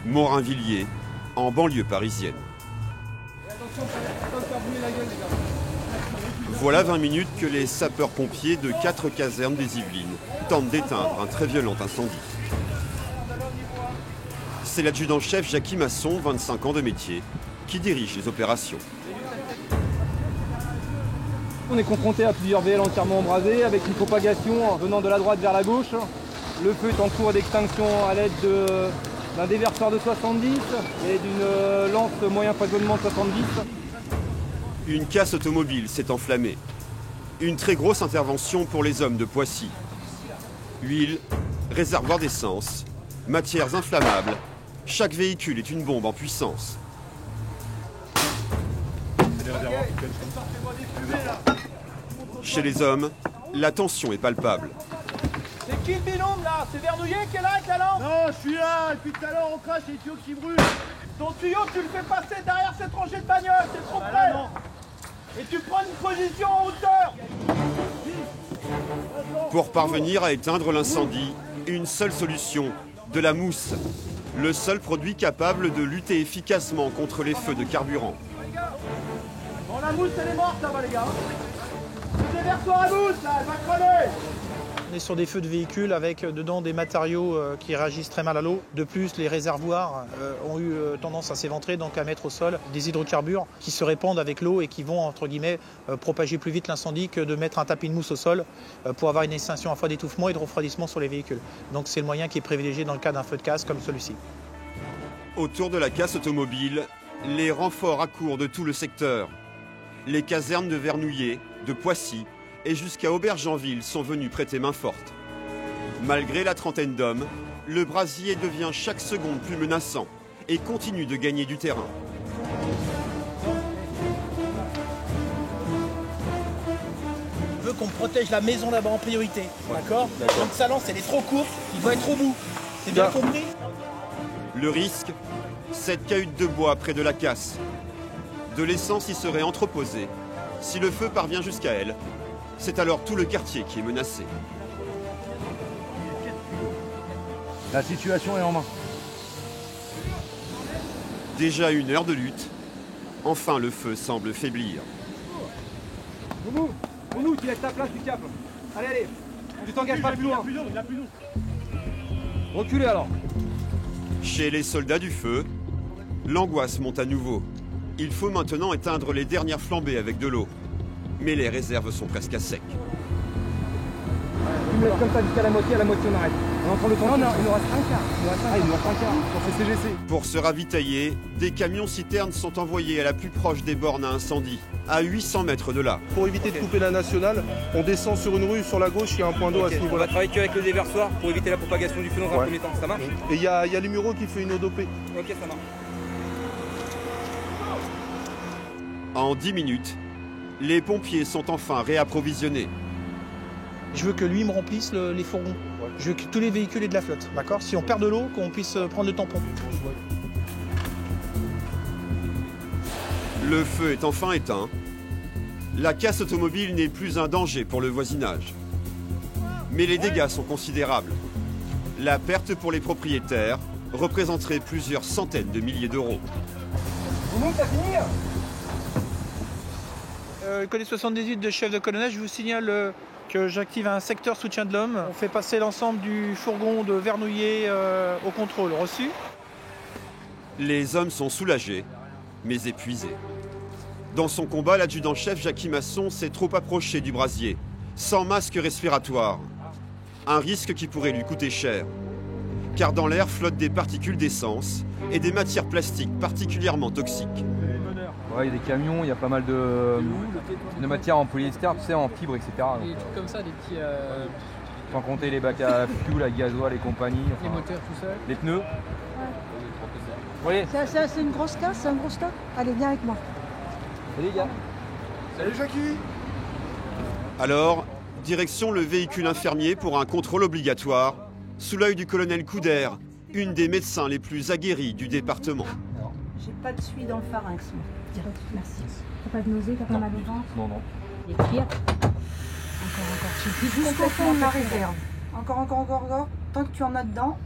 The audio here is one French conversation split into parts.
Morinvilliers, en banlieue parisienne. Voilà 20 minutes que les sapeurs-pompiers de 4 casernes des Yvelines tentent d'éteindre un très violent incendie. C'est l'adjudant-chef Jackie Masson, 25 ans de métier, qui dirige les opérations. On est confronté à plusieurs VL entièrement embrasés avec une propagation venant de la droite vers la gauche. Le feu est en cours d'extinction à l'aide d'un déverseur de 70 et d'une lance moyen foisonnement de 70. Une casse automobile s'est enflammée. Une très grosse intervention pour les hommes de Poissy. Huile, réservoir d'essence, matières inflammables. Chaque véhicule est une bombe en puissance. Chez les hommes, la tension est palpable. C'est qui le binôme là? C'est Vernouillet qui est là avec la lampe? Non, je suis là, depuis tout à l'heure on crache les tuyaux qui brûlent. Ton tuyau, tu le fais passer derrière cette rangée de bagnole, c'est trop près. Et tu prends une position en hauteur. Pour parvenir à éteindre l'incendie, une seule solution, de la mousse. Le seul produit capable de lutter efficacement contre les feux de carburant. Bon, la mousse, elle est morte là-bas, les gars. Le déversoir à mousse, là, elle va crever. On est sur des feux de véhicules avec dedans des matériaux qui réagissent très mal à l'eau. De plus, les réservoirs ont eu tendance à s'éventrer, donc à mettre au sol des hydrocarbures qui se répandent avec l'eau et qui vont, entre guillemets, propager plus vite l'incendie que de mettre un tapis de mousse au sol pour avoir une extinction à la fois d'étouffement et de refroidissement sur les véhicules. Donc c'est le moyen qui est privilégié dans le cas d'un feu de casse comme celui-ci. Autour de la casse automobile, les renforts accourent de tout le secteur. Les casernes de Vernouillet, de Poissy et jusqu'à Aubergenville sont venus prêter main forte. Malgré la trentaine d'hommes, le brasier devient chaque seconde plus menaçant et continue de gagner du terrain. Je veux qu'on protège la maison là-bas en priorité, d'accord? Donc sa lance, elle est trop courte, il va être au bout. C'est bien compris? Le risque, cette cahute de bois près de la casse. De l'essence y serait entreposée. Si le feu parvient jusqu'à elle, c'est alors tout le quartier qui est menacé. La situation est en main. Déjà 1 heure de lutte. Enfin, le feu semble faiblir. Moumou, tu laisses ta place du cap. Allez, allez, tu t'engages pas plus loin. Reculez alors. Chez les soldats du feu, l'angoisse monte à nouveau. Il faut maintenant éteindre les dernières flambées avec de l'eau. Mais les réserves sont presque à sec. Tu me laisses comme ça jusqu'à la moitié on arrête. On entend le temps. Non, il nous reste un quart. Il nous reste un quart. On fait CGC. Pour se ravitailler, des camions-citernes sont envoyés à la plus proche des bornes à incendie, à 800 mètres de là. Pour éviter de couper la nationale, on descend sur une rue, sur la gauche, il y a un point d'eau à ce niveau-là. On va travailler qu'avec le déversoir pour éviter la propagation du feu dans un premier temps, ça marche? Et il y a l'Umuro qui fait une eau dopée. Ok, ça marche. En 10 minutes, les pompiers sont enfin réapprovisionnés. Je veux que lui me remplisse les fourgons. Je veux que tous les véhicules aient de la flotte, d'accord? Si on perd de l'eau, qu'on puisse prendre le tampon. Le feu est enfin éteint. La casse automobile n'est plus un danger pour le voisinage. Mais les dégâts sont considérables. La perte pour les propriétaires représenterait plusieurs centaines de milliers d'euros. Moumou, t'as fini? Colis 78 de chef de colonel, je vous signale que j'active un secteur soutien de l'homme. On fait passer l'ensemble du fourgon de Vernouillet au contrôle. Reçu? Les hommes sont soulagés, mais épuisés. Dans son combat, l'adjudant-chef Jackie Masson s'est trop approché du brasier, sans masque respiratoire. Un risque qui pourrait lui coûter cher. Car dans l'air flottent des particules d'essence et des matières plastiques particulièrement toxiques. Ouais, il y a des camions, il y a pas mal de matières en polyester, tu sais, en fibre, etc. Des trucs comme ça, des petits... Sans compter les bacs à fuel, à gasoil et compagnie. Les moteurs, tout ça. Les pneus. Ouais. Oui. C'est une grosse casse, c'est un gros stock. Allez, viens avec moi. Salut les gars. Salut Jackie. Alors, direction le véhicule infirmier pour un contrôle obligatoire, sous l'œil du colonel Couder, une des médecins les plus aguerris du département. J'ai pas de suie dans le pharynx, moi. Direct, merci. T'as pas de nausée, t'as pas mal au ventre? Non, non. Les pires. Encore. Tu dis complètement la réserve. Encore. Tant que tu en as dedans,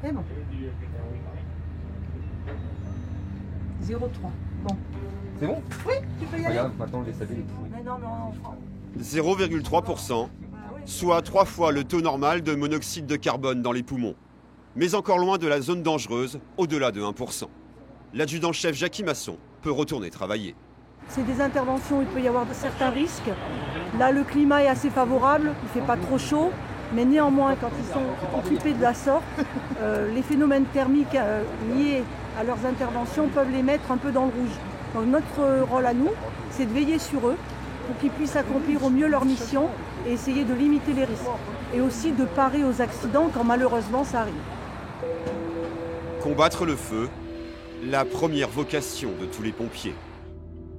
c'est bon. 0,3. Bon. C'est bon? Oui, tu peux y aller. Regarde, maintenant le déshabille est pourri. Mais non, mais on 0,3%, soit 3 fois le taux normal de monoxyde de carbone dans les poumons. Mais encore loin de la zone dangereuse, au-delà de 1%. L'adjudant-chef Jackie Masson peut retourner travailler. C'est des interventions où il peut y avoir certains risques. Là, le climat est assez favorable, il ne fait pas trop chaud, mais néanmoins, quand ils sont occupés de la sorte, les phénomènes thermiques liés à leurs interventions peuvent les mettre un peu dans le rouge. Donc notre rôle à nous, c'est de veiller sur eux pour qu'ils puissent accomplir au mieux leur mission et essayer de limiter les risques. Et aussi de parer aux accidents quand malheureusement ça arrive. Combattre le feu, la première vocation de tous les pompiers.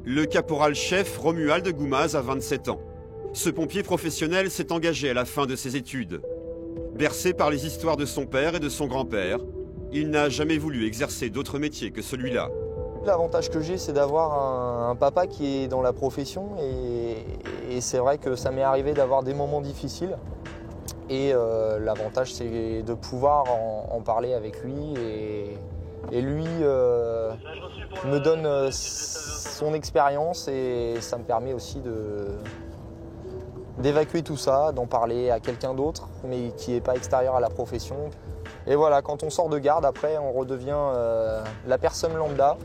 Le caporal-chef Romuald Goumaz a 27 ans. Ce pompier professionnel s'est engagé à la fin de ses études. Bercé par les histoires de son père et de son grand-père, il n'a jamais voulu exercer d'autre métier que celui-là. L'avantage que j'ai, c'est d'avoir un papa qui est dans la profession et c'est vrai que ça m'est arrivé d'avoir des moments difficiles. Et l'avantage, c'est de pouvoir en parler avec lui et lui me donne son expérience et ça me permet aussi d'évacuer tout ça, d'en parler à quelqu'un d'autre, mais qui n'est pas extérieur à la profession. Et voilà, quand on sort de garde, après, on redevient la personne lambda.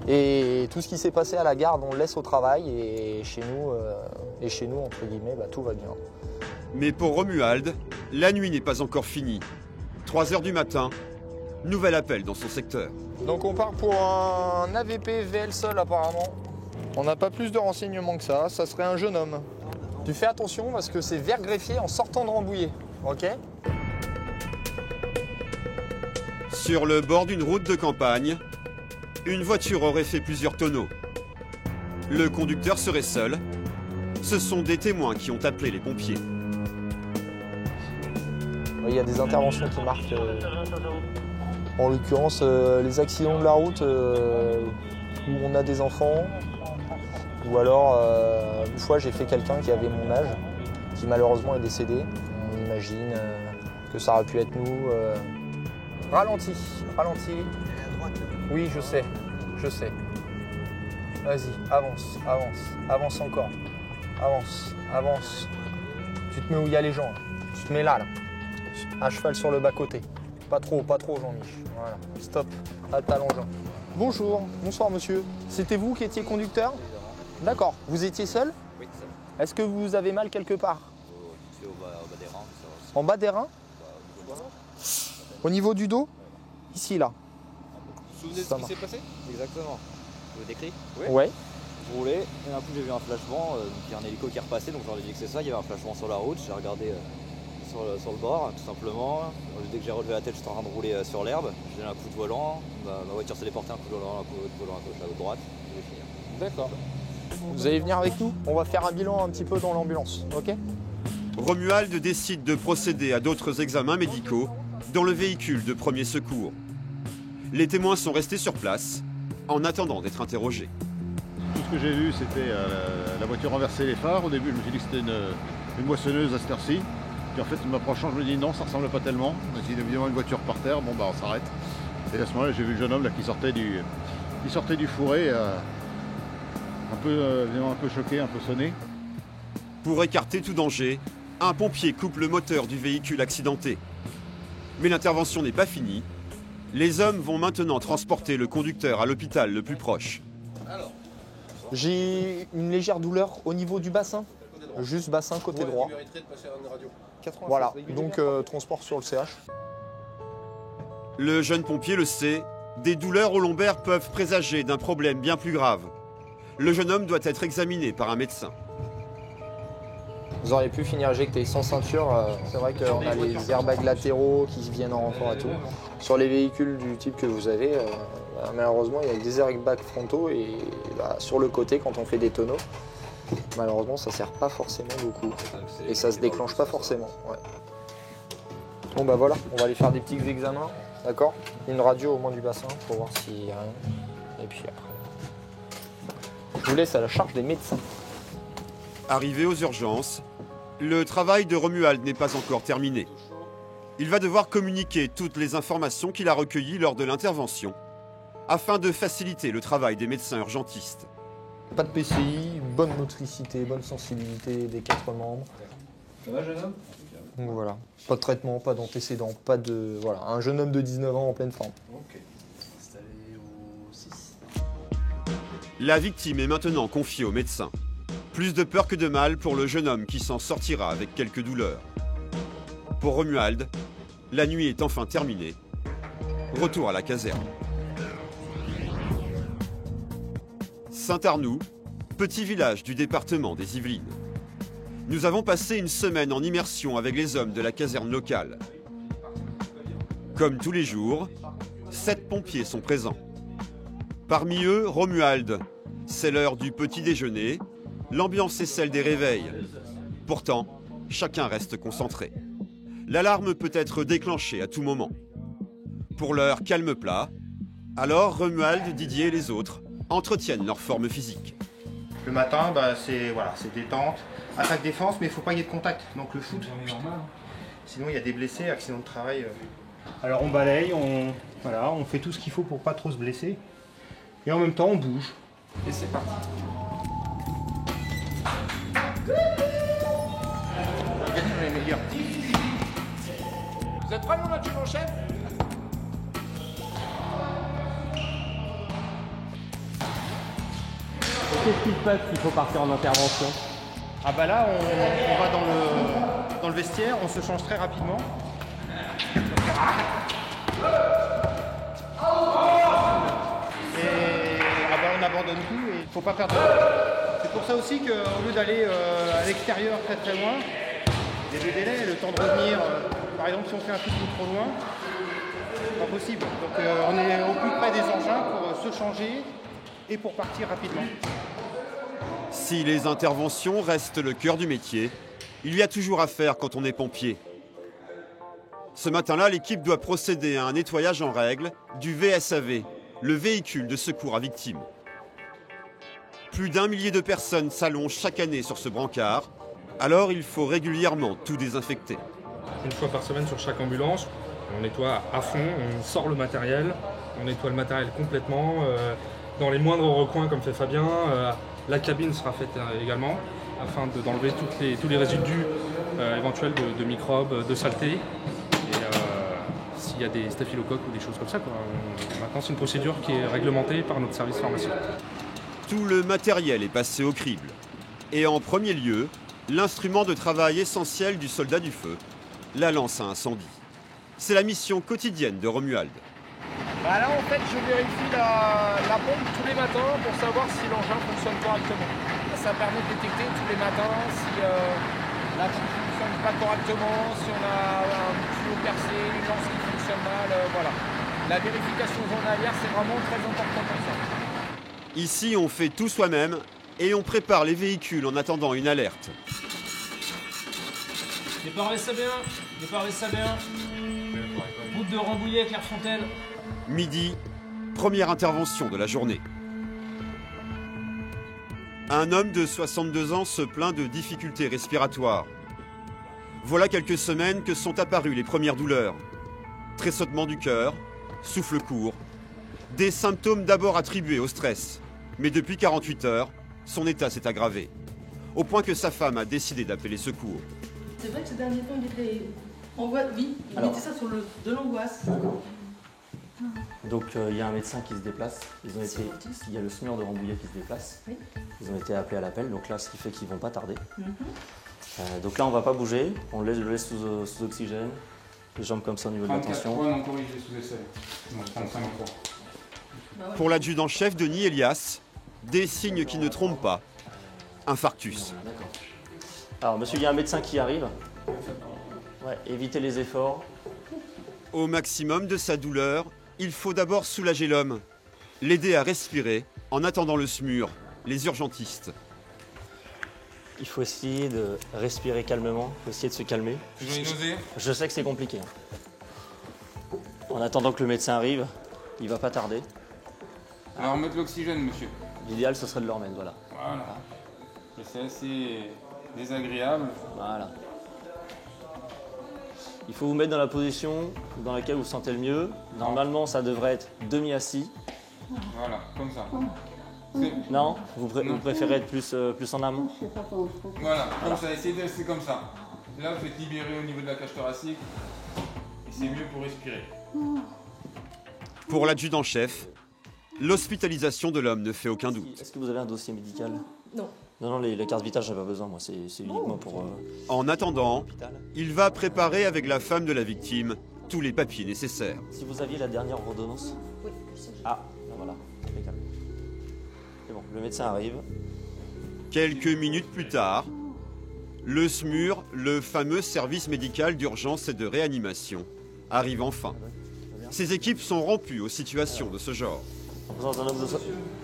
Et tout ce qui s'est passé à la garde, on le laisse au travail et chez nous, entre guillemets, tout va bien. Mais pour Romuald, la nuit n'est pas encore finie. 3 h du matin, nouvel appel dans son secteur. Donc on part pour un AVP VL Sol apparemment. On n'a pas plus de renseignements que ça serait un jeune homme. Tu fais attention parce que c'est vert greffier en sortant de Rambouillet, ok? Sur le bord d'une route de campagne, une voiture aurait fait plusieurs tonneaux. Le conducteur serait seul. Ce sont des témoins qui ont appelé les pompiers. Il y a des interventions qui marquent, en l'occurrence, les accidents de la route où on a des enfants. Ou alors, une fois, j'ai fait quelqu'un qui avait mon âge, qui malheureusement est décédé. On imagine que ça aurait pu être nous. Ralenti. Oui, je sais. Vas-y, avance encore. Avance. Tu te mets où il y a les gens. Tu te mets là. À cheval sur le bas-côté. Pas trop, Jean-Mich. Voilà. Stop. À ta l'engin. Bonsoir monsieur. C'était vous qui étiez conducteur? D'accord. Vous étiez seul? Oui, seul. Est-ce que vous avez mal quelque part? C'est au bas des reins. En bas des reins? Au niveau du dos? Ici, là. Vous vous souvenez de ce qui s'est passé? Exactement. Je vous décris? Oui. Ouais. Je roulais, et d'un coup j'ai vu un flashbang, il y a un hélico qui est repassé, donc j'aurais dit que c'est ça, il y avait un flashbang sur la route, j'ai regardé sur le bord, tout simplement. Dès que j'ai relevé la tête, j'étais en train de rouler sur l'herbe, j'ai donné un coup de volant, ma voiture s'est déportée, un coup de volant à gauche, à droite, je vais finir. D'accord. Vous allez venir avec nous? On va faire un bilan un petit peu dans l'ambulance, ok? Romuald décide de procéder à d'autres examens médicaux dans le véhicule de premier secours. Les témoins sont restés sur place en attendant d'être interrogés. Tout ce que j'ai vu, c'était la voiture renverser les phares. Au début, je me suis dit que c'était une moissonneuse à cette heure-ci. Puis en fait, en m'approchant, je me dis non, ça ressemble pas tellement. Il y a évidemment une voiture par terre, on s'arrête. Et à ce moment-là, j'ai vu le jeune homme là, qui sortait du fourré, un peu choqué, un peu sonné. Pour écarter tout danger, un pompier coupe le moteur du véhicule accidenté. Mais l'intervention n'est pas finie. Les hommes vont maintenant transporter le conducteur à l'hôpital le plus proche. J'ai une légère douleur au niveau du bassin, juste bassin côté droit. Voilà, donc transport sur le CH. Le jeune pompier le sait, des douleurs au lombaire peuvent présager d'un problème bien plus grave. Le jeune homme doit être examiné par un médecin. Vous auriez pu finir éjecté sans ceinture. C'est vrai qu'on a les airbags latéraux qui viennent en renfort et tout. Sur les véhicules du type que vous avez, malheureusement, il y a des airbags frontaux et sur le côté, quand on fait des tonneaux, malheureusement, ça ne sert pas forcément beaucoup. Et ça ne se déclenche pas forcément. Ouais. Bon bah voilà, on va aller faire des petits examens, d'accord? Une radio au moins du bassin pour voir s'il n'y a rien. Et puis après, je vous laisse à la charge des médecins. Arrivé aux urgences, le travail de Romuald n'est pas encore terminé. Il va devoir communiquer toutes les informations qu'il a recueillies lors de l'intervention afin de faciliter le travail des médecins urgentistes. Pas de PCI, bonne motricité, bonne sensibilité des 4 membres. Ça va, jeune homme? Donc voilà, pas de traitement, pas d'antécédent, pas de... Voilà, un jeune homme de 19 ans en pleine forme. Ok. Installé au 6. La victime est maintenant confiée au médecin. Plus de peur que de mal pour le jeune homme qui s'en sortira avec quelques douleurs. Pour Romuald, la nuit est enfin terminée. Retour à la caserne. Saint-Arnoux, petit village du département des Yvelines. Nous avons passé une semaine en immersion avec les hommes de la caserne locale. Comme tous les jours, 7 pompiers sont présents. Parmi eux, Romuald. C'est l'heure du petit déjeuner. L'ambiance est celle des réveils. Pourtant, chacun reste concentré. L'alarme peut être déclenchée à tout moment. Pour l'heure, calme plat. Alors, Romuald, Didier et les autres entretiennent leur forme physique. Le matin, c'est détente, attaque-défense, mais il ne faut pas qu'il y ait de contact. Donc le foot, sinon il y a des blessés, accidents de travail. Alors on balaye, on fait tout ce qu'il faut pour pas trop se blesser. Et en même temps, on bouge. Et c'est parti. Les meilleurs. Vous êtes prêts, mon adjudant-chef? Qu'est-ce qui se passe s'il faut partir en intervention? Ah bah là, on va dans le vestiaire, on se change très rapidement. Et on abandonne tout et il ne faut pas perdre de temps. C'est pour ça aussi qu'au lieu d'aller à l'extérieur très très loin, il y a des délais, le temps de revenir. Par exemple, si on fait un truc trop loin, c'est pas possible. Donc on est au plus près des engins pour se changer et pour partir rapidement. Si les interventions restent le cœur du métier, il y a toujours à faire quand on est pompier. Ce matin-là, l'équipe doit procéder à un nettoyage en règle du VSAV, le véhicule de secours à victimes. Plus d'1 millier de personnes s'allongent chaque année sur ce brancard, alors il faut régulièrement tout désinfecter. Une fois par semaine sur chaque ambulance, on nettoie à fond, on sort le matériel, on nettoie le matériel complètement, dans les moindres recoins comme fait Fabien. La cabine sera faite également, afin d'enlever tous les résidus éventuels de microbes, de saleté. Et s'il y a des staphylocoques ou des choses comme ça, maintenant c'est une procédure qui est réglementée par notre service pharmaceutique. Tout le matériel est passé au crible. Et en premier lieu, l'instrument de travail essentiel du soldat du feu, la lance à incendie. C'est la mission quotidienne de Romuald. Bah là en fait je vérifie la pompe tous les matins pour savoir si l'engin fonctionne correctement. Ça permet de détecter tous les matins si la pompe ne fonctionne pas correctement, si on a un tuyau percé, une lance qui fonctionne mal, voilà. La vérification journalière c'est vraiment très important pour ça. Ici on fait tout soi-même et on prépare les véhicules en attendant une alerte. Départ Vessabéen. Route de Rambouillet, Clairefontaine. Midi, première intervention de la journée. Un homme de 62 ans se plaint de difficultés respiratoires. Voilà quelques semaines que sont apparues les premières douleurs. Tressautement du cœur, souffle court. Des symptômes d'abord attribués au stress. Mais depuis 48 heures, son état s'est aggravé. Au point que sa femme a décidé d'appeler les secours. C'est vrai que ces derniers temps, il était... Oui, il mettait ça sur de l'angoisse. Donc il y a un médecin qui se déplace, il y a le SMUR de Rambouillet qui se déplace, oui. Ils ont été appelés à l'appel, donc là ce qui fait qu'ils ne vont pas tarder. Donc là on ne va pas bouger, on le laisse sous oxygène, les jambes comme ça au niveau de la tension. On corrige les sous-essais, on 35 encore. Pour l'adjudant-chef Denis Elias, des signes qui ne trompent pas. Infarctus. D'accord. Alors monsieur, il y a un médecin qui arrive. Ouais, évitez les efforts. Au maximum de sa douleur, il faut d'abord soulager l'homme, l'aider à respirer en attendant le SMUR, les urgentistes. Il faut essayer de respirer calmement, il faut essayer de se calmer. Je sais que c'est compliqué. En attendant que le médecin arrive, il va pas tarder. Alors remettre l'oxygène, monsieur. L'idéal, ce serait de le remettre, voilà. Voilà. C'est assez désagréable. Voilà. Il faut vous mettre dans la position dans laquelle vous vous sentez le mieux. Normalement, ça devrait être demi-assis. Voilà, comme ça. Non, vous préférez être plus en amont? Voilà, comme ça, essayez de rester comme ça. Là, vous êtes libéré au niveau de la cage thoracique et c'est mieux pour respirer. Pour l'adjudant-chef, l'hospitalisation de l'homme ne fait aucun doute. Est-ce que vous avez un dossier médical? Non. Non, les cartes vitales, j'en ai pas besoin, moi, c'est uniquement pour... En attendant, il va préparer avec la femme de la victime tous les papiers nécessaires. Si vous aviez la dernière ordonnance? Oui. Ah, ben voilà, impeccable. C'est bon, le médecin arrive. Quelques minutes plus tard, le SMUR, le fameux service médical d'urgence et de réanimation, arrive enfin. Ces équipes sont rompues aux situations de ce genre. En présence d'un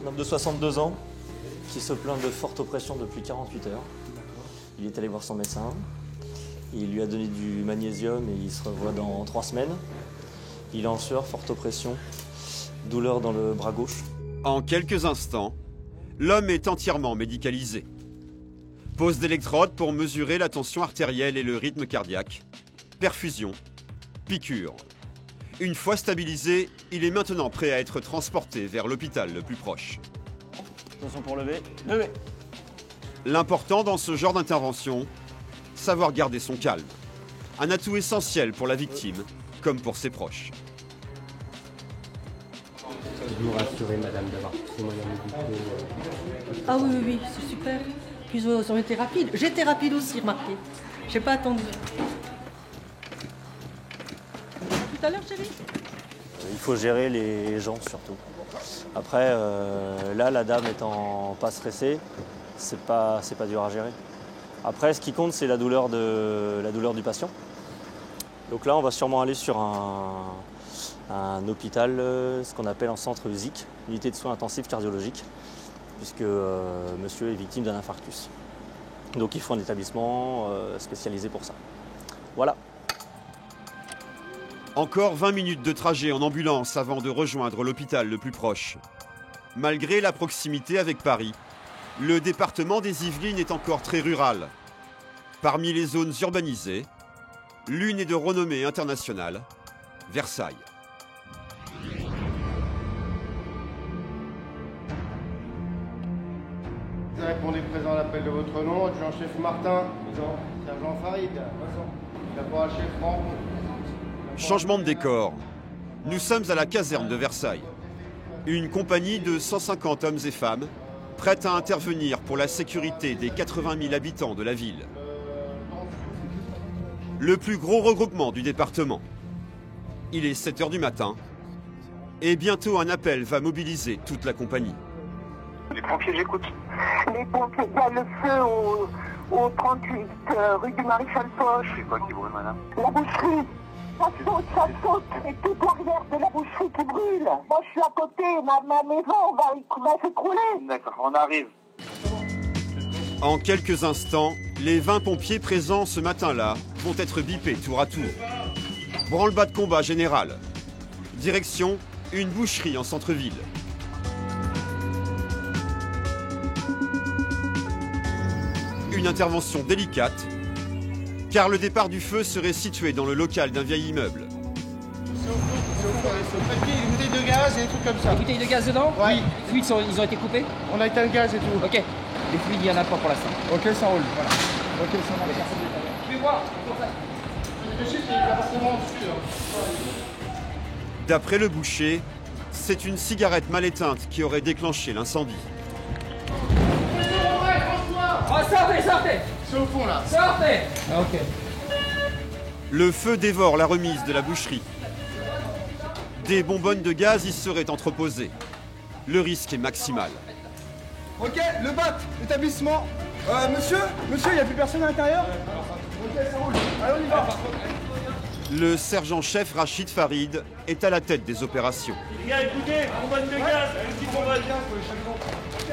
homme de 62 ans qui se plaint de forte oppression depuis 48 heures. Il est allé voir son médecin. Il lui a donné du magnésium et il se revoit dans 3 semaines. Il est en sueur, forte oppression, douleur dans le bras gauche. En quelques instants, l'homme est entièrement médicalisé. Pose d'électrodes pour mesurer la tension artérielle et le rythme cardiaque. Perfusion, piqûre. Une fois stabilisé, il est maintenant prêt à être transporté vers l'hôpital le plus proche. Attention pour lever. Lever. L'important dans ce genre d'intervention, savoir garder son calme. Un atout essentiel pour la victime, comme pour ses proches. Vous rassurez, madame, d'avoir tous ces moyens médicaux. Ah oui, oui, oui, c'est super. Puis ils ont été rapides. J'étais rapide aussi, remarquez. J'ai pas attendu. Tout à l'heure, chérie? Il faut gérer les gens surtout. Après, là, la dame étant pas stressée, c'est pas dur à gérer. Après, ce qui compte, c'est la douleur du patient. Donc là, on va sûrement aller sur un hôpital, ce qu'on appelle un centre USIC, unité de soins intensifs cardiologiques, puisque monsieur est victime d'un infarctus. Donc il faut un établissement spécialisé pour ça. Voilà. Encore 20 minutes de trajet en ambulance avant de rejoindre l'hôpital le plus proche. Malgré la proximité avec Paris, le département des Yvelines est encore très rural. Parmi les zones urbanisées, l'une est de renommée internationale, Versailles. Vous répondez présent à l'appel de votre nom, adjudant-chef Martin, sergent Farid, caporal-chef Franck. Changement de décor. Nous sommes à la caserne de Versailles. Une compagnie de 150 hommes et femmes prête à intervenir pour la sécurité des 80 000 habitants de la ville. Le plus gros regroupement du département. Il est 7 h du matin et bientôt un appel va mobiliser toute la compagnie. Les pompiers, j'écoute. Les pompiers, il y a le feu au 38 rue du Maréchal Foch. C'est quoi qui brûle, madame? La boucherie. Ça saute, et toute l'arrière de la boucherie qui brûle. Moi, je suis à côté, ma maison va s'écrouler. D'accord, on arrive. En quelques instants, les 20 pompiers présents ce matin-là vont être bipés tour à tour. Branle-bas de combat général. Direction, une boucherie en centre-ville. Une intervention délicate, car le départ du feu serait situé dans le local d'un vieil immeuble. C'est au fond, des bouteilles de gaz et des trucs comme ça. Des bouteilles de gaz dedans? Ouais. Les fluides, ils ont été coupés? On a éteint le gaz et tout. Ok. Les fluides, il n'y en a pas pour l'instant. Ok, ça roule. Voilà. Ok, ça marche. Je vais voir. D'après le boucher, c'est une cigarette mal éteinte qui aurait déclenché l'incendie. Oh, sortez! C'est au fond là. Sortez! Ah, ok. Le feu dévore la remise de la boucherie. Des bonbonnes de gaz y seraient entreposées. Le risque est maximal. Ok, le BAP, établissement. Monsieur, il n'y a plus personne à l'intérieur? Ok, ça roule. Allez, on y va. Le sergent-chef Rachid Farid est à la tête des opérations. Les gars, écoutez, bonbonne de gaz, petite bonbonne.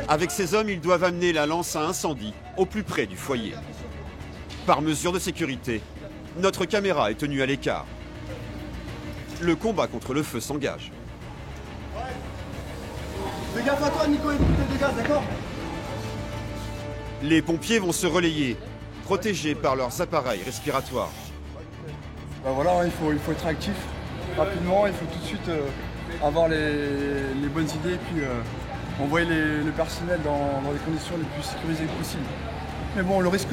Avec ces hommes, ils doivent amener la lance à incendie au plus près du foyer. Par mesure de sécurité, notre caméra est tenue à l'écart. Le combat contre le feu s'engage. Fais gaffe à toi, Nico, et bouteilles de gaz, d'accord? Les pompiers vont se relayer, protégés par leurs appareils respiratoires. Bah voilà, il faut être actif rapidement, il faut tout de suite avoir les bonnes idées et puis envoyer le personnel dans les conditions les plus sécurisées possibles. Mais bon, le risque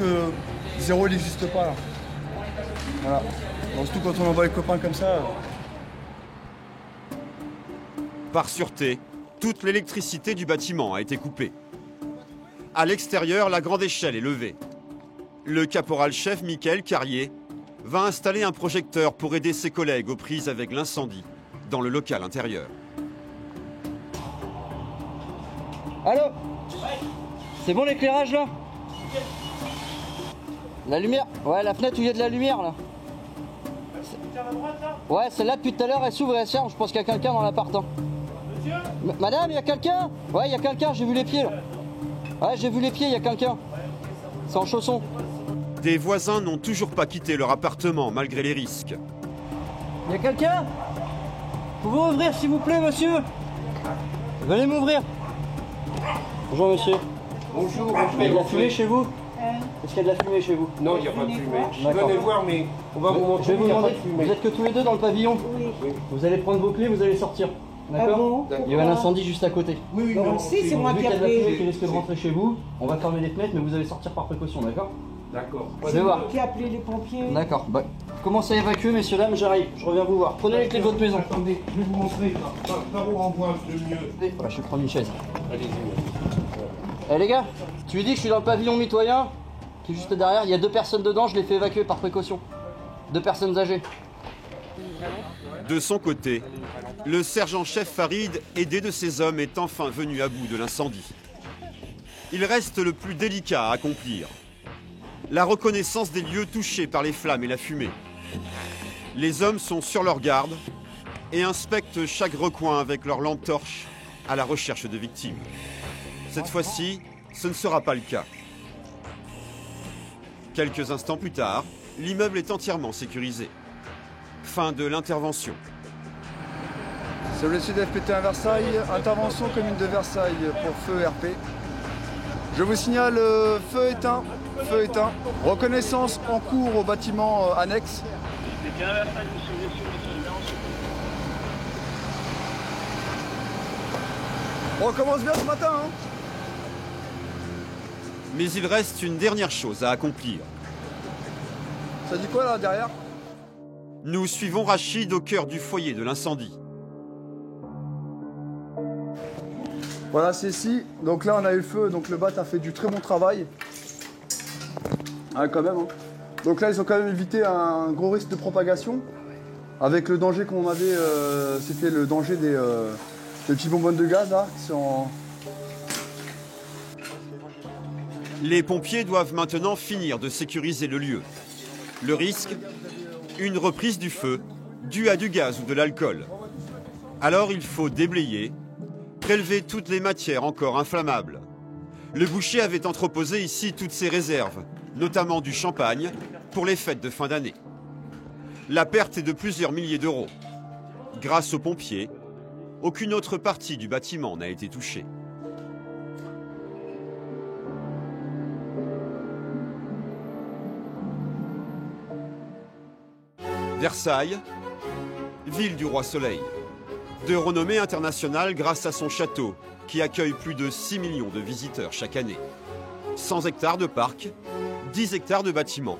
zéro, il n'existe pas là. Voilà. Alors, surtout quand on envoie les copains comme ça. Par sûreté, toute l'électricité du bâtiment a été coupée. À l'extérieur, la grande échelle est levée. Le caporal-chef Michael Carrier va installer un projecteur pour aider ses collègues aux prises avec l'incendie dans le local intérieur. Allô? C'est bon l'éclairage là? La lumière? Ouais, la fenêtre où il y a de la lumière là. Ouais, celle-là depuis tout à l'heure elle s'ouvre et elle ferme. Je pense qu'il y a quelqu'un dans l'appart. Hein. Madame, il y a quelqu'un? Ouais, il y a quelqu'un, j'ai vu les pieds là. Ouais, j'ai vu les pieds, il y a quelqu'un. C'est en chaussons. Des voisins n'ont toujours pas quitté leur appartement malgré les risques. Il y a quelqu'un? Pouvez-vous ouvrir s'il vous plaît, monsieur? Venez m'ouvrir. Bonjour monsieur. Bonjour. Il y a de la fumée chez vous? Est-ce qu'il y a de la fumée chez vous? Non, il n'y a pas de fumée. Venez voir, mais on va vous montrer. Je vais vous demander, vous êtes que tous les deux dans le pavillon? Oui. Vous allez prendre vos clés, vous allez sortir. D'accord? Ah bon? Il y a un incendie juste à côté. Oui, non, c'est moi qui ai appelé. Vu qu'il y a de la fumée qui risque de appelé. rentrer chez vous, on va fermer les fenêtres, mais vous allez sortir par précaution, d'accord? D'accord. Je vais voir. Qui a appelé les pompiers? D'accord. Bah, commencez à évacuer, messieurs, dames, j'arrive. Je reviens vous voir. Prenez les clés de votre maison. Attendez, je vais vous montrer. Par où on voit de mieux. Voilà, je vais prendre une chaise. Allez-y. Eh les gars, tu lui dis que je suis dans le pavillon mitoyen, qui est juste derrière. Il y a 2 personnes dedans, je les fais évacuer par précaution. 2 personnes âgées. De son côté, le sergent-chef Farid, aidé de ses hommes, est enfin venu à bout de l'incendie. Il reste le plus délicat à accomplir. La reconnaissance des lieux touchés par les flammes et la fumée. Les hommes sont sur leur garde et inspectent chaque recoin avec leur lampe torche à la recherche de victimes. Cette fois-ci, ce ne sera pas le cas. Quelques instants plus tard, l'immeuble est entièrement sécurisé. Fin de l'intervention. C'est le sud FPT1 Versailles, intervention commune de Versailles pour feu RP. Je vous signale, feu éteint, reconnaissance en cours au bâtiment annexe. On commence bien ce matin, hein. Mais il reste une dernière chose à accomplir. Ça dit quoi là derrière? Nous suivons Rachid au cœur du foyer de l'incendie. Voilà, c'est ici. Donc là, on a eu le feu. Donc le BAT a fait du très bon travail. Ah, quand même. Hein. Donc là, ils ont quand même évité un gros risque de propagation. Avec le danger qu'on avait, c'était le danger des petits bonbonnes de gaz là, qui sont Les pompiers doivent maintenant finir de sécuriser le lieu. Le risque, une reprise du feu due à du gaz ou de l'alcool. Alors il faut déblayer, prélever toutes les matières encore inflammables. Le boucher avait entreposé ici toutes ses réserves, notamment du champagne, pour les fêtes de fin d'année. La perte est de plusieurs milliers d'euros. Grâce aux pompiers, aucune autre partie du bâtiment n'a été touchée. Versailles, ville du roi Soleil. De renommée internationale grâce à son château, qui accueille plus de 6 millions de visiteurs chaque année. 100 hectares de parcs, 10 hectares de bâtiments,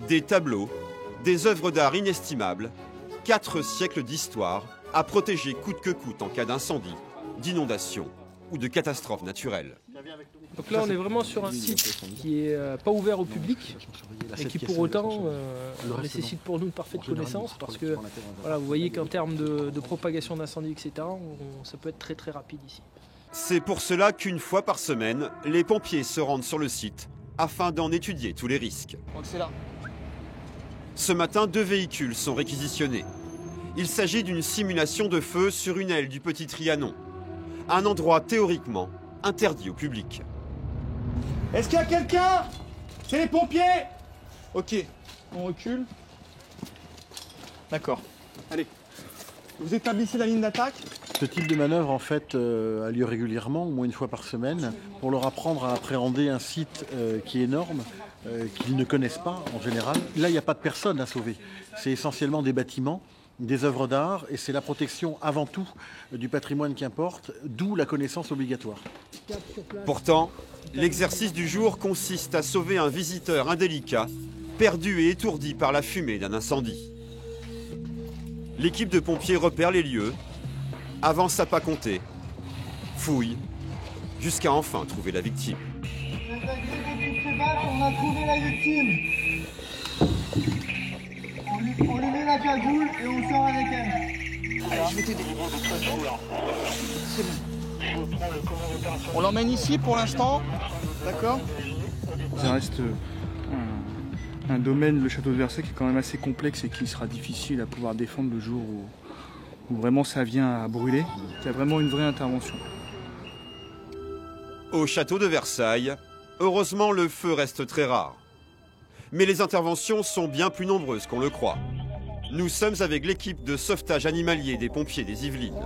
des tableaux, des œuvres d'art inestimables, 4 siècles d'histoire à protéger coûte que coûte en cas d'incendie, d'inondation ou de catastrophe naturelle. Donc là, on est vraiment sur un site qui n'est pas ouvert au public et qui pour autant nécessite pour nous une parfaite connaissance parce que voilà, vous voyez qu'en termes de propagation d'incendie, etc., ça peut être très très rapide ici. C'est pour cela qu'une fois par semaine, les pompiers se rendent sur le site afin d'en étudier tous les risques. Ce matin, 2 véhicules sont réquisitionnés. Il s'agit d'une simulation de feu sur une aile du Petit Trianon, un endroit théoriquement interdit au public. Est-ce qu'il y a quelqu'un? C'est les pompiers? Ok, on recule. D'accord. Allez, vous établissez la ligne d'attaque? Ce type de manœuvre en fait a lieu régulièrement, au moins une fois par semaine, pour leur apprendre à appréhender un site qui est énorme, qu'ils ne connaissent pas en général. Là, il n'y a pas de personnes à sauver. C'est essentiellement des bâtiments des œuvres d'art et c'est la protection avant tout du patrimoine qui importe, d'où la connaissance obligatoire. Pourtant, l'exercice du jour consiste à sauver un visiteur indélicat, perdu et étourdi par la fumée d'un incendie. L'équipe de pompiers repère les lieux, avance à pas compter, fouille, jusqu'à enfin trouver la victime. On a trouvé la victime. On lui met la cagoule et on sort avec elle. Allez, je vais t'aider. C'est bon. On l'emmène ici pour l'instant, d'accord? Ça reste un domaine, le château de Versailles, qui est quand même assez complexe et qui sera difficile à pouvoir défendre le jour où vraiment ça vient à brûler. C'est vraiment une vraie intervention. Au château de Versailles, heureusement le feu reste très rare. Mais les interventions sont bien plus nombreuses qu'on le croit. Nous sommes avec l'équipe de sauvetage animalier des pompiers des Yvelines.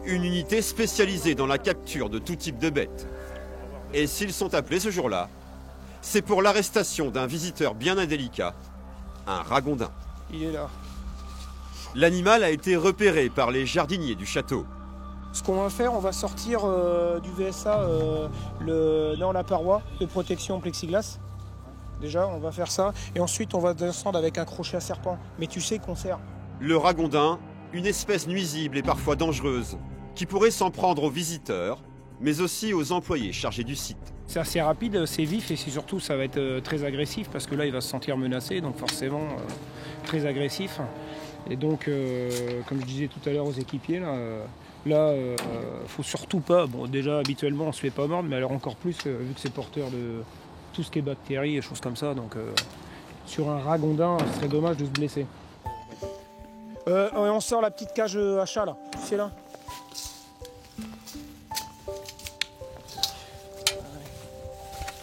Une unité spécialisée dans la capture de tout type de bêtes. Et s'ils sont appelés ce jour-là, c'est pour l'arrestation d'un visiteur bien indélicat, un ragondin. Il est là. L'animal a été repéré par les jardiniers du château. Ce qu'on va faire, on va sortir du VSA dans la paroi de protection plexiglas. Déjà, on va faire ça. Et ensuite, on va descendre avec un crochet à serpent. Mais tu sais qu'on sert. Le ragondin, une espèce nuisible et parfois dangereuse, qui pourrait s'en prendre aux visiteurs, mais aussi aux employés chargés du site. C'est assez rapide, c'est vif et surtout ça va être très agressif parce que là il va se sentir menacé, donc forcément très agressif. Et donc, comme je disais tout à l'heure aux équipiers, faut surtout pas, bon déjà habituellement on se fait pas mordre, mais alors encore plus vu que c'est porteur de tout ce qui est bactéries et choses comme ça, donc sur un ragondin ce serait dommage de se blesser. On sort la petite cage à chat là, c'est là.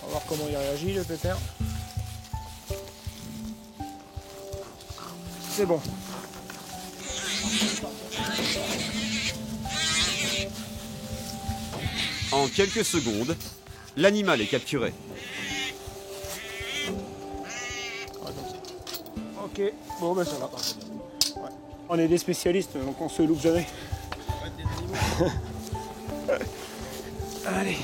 On va voir comment il réagit le pépère. C'est bon. En quelques secondes, l'animal est capturé. Ok, bon ben ça va. Ouais. On est des spécialistes, donc on se loupe jamais. Allez.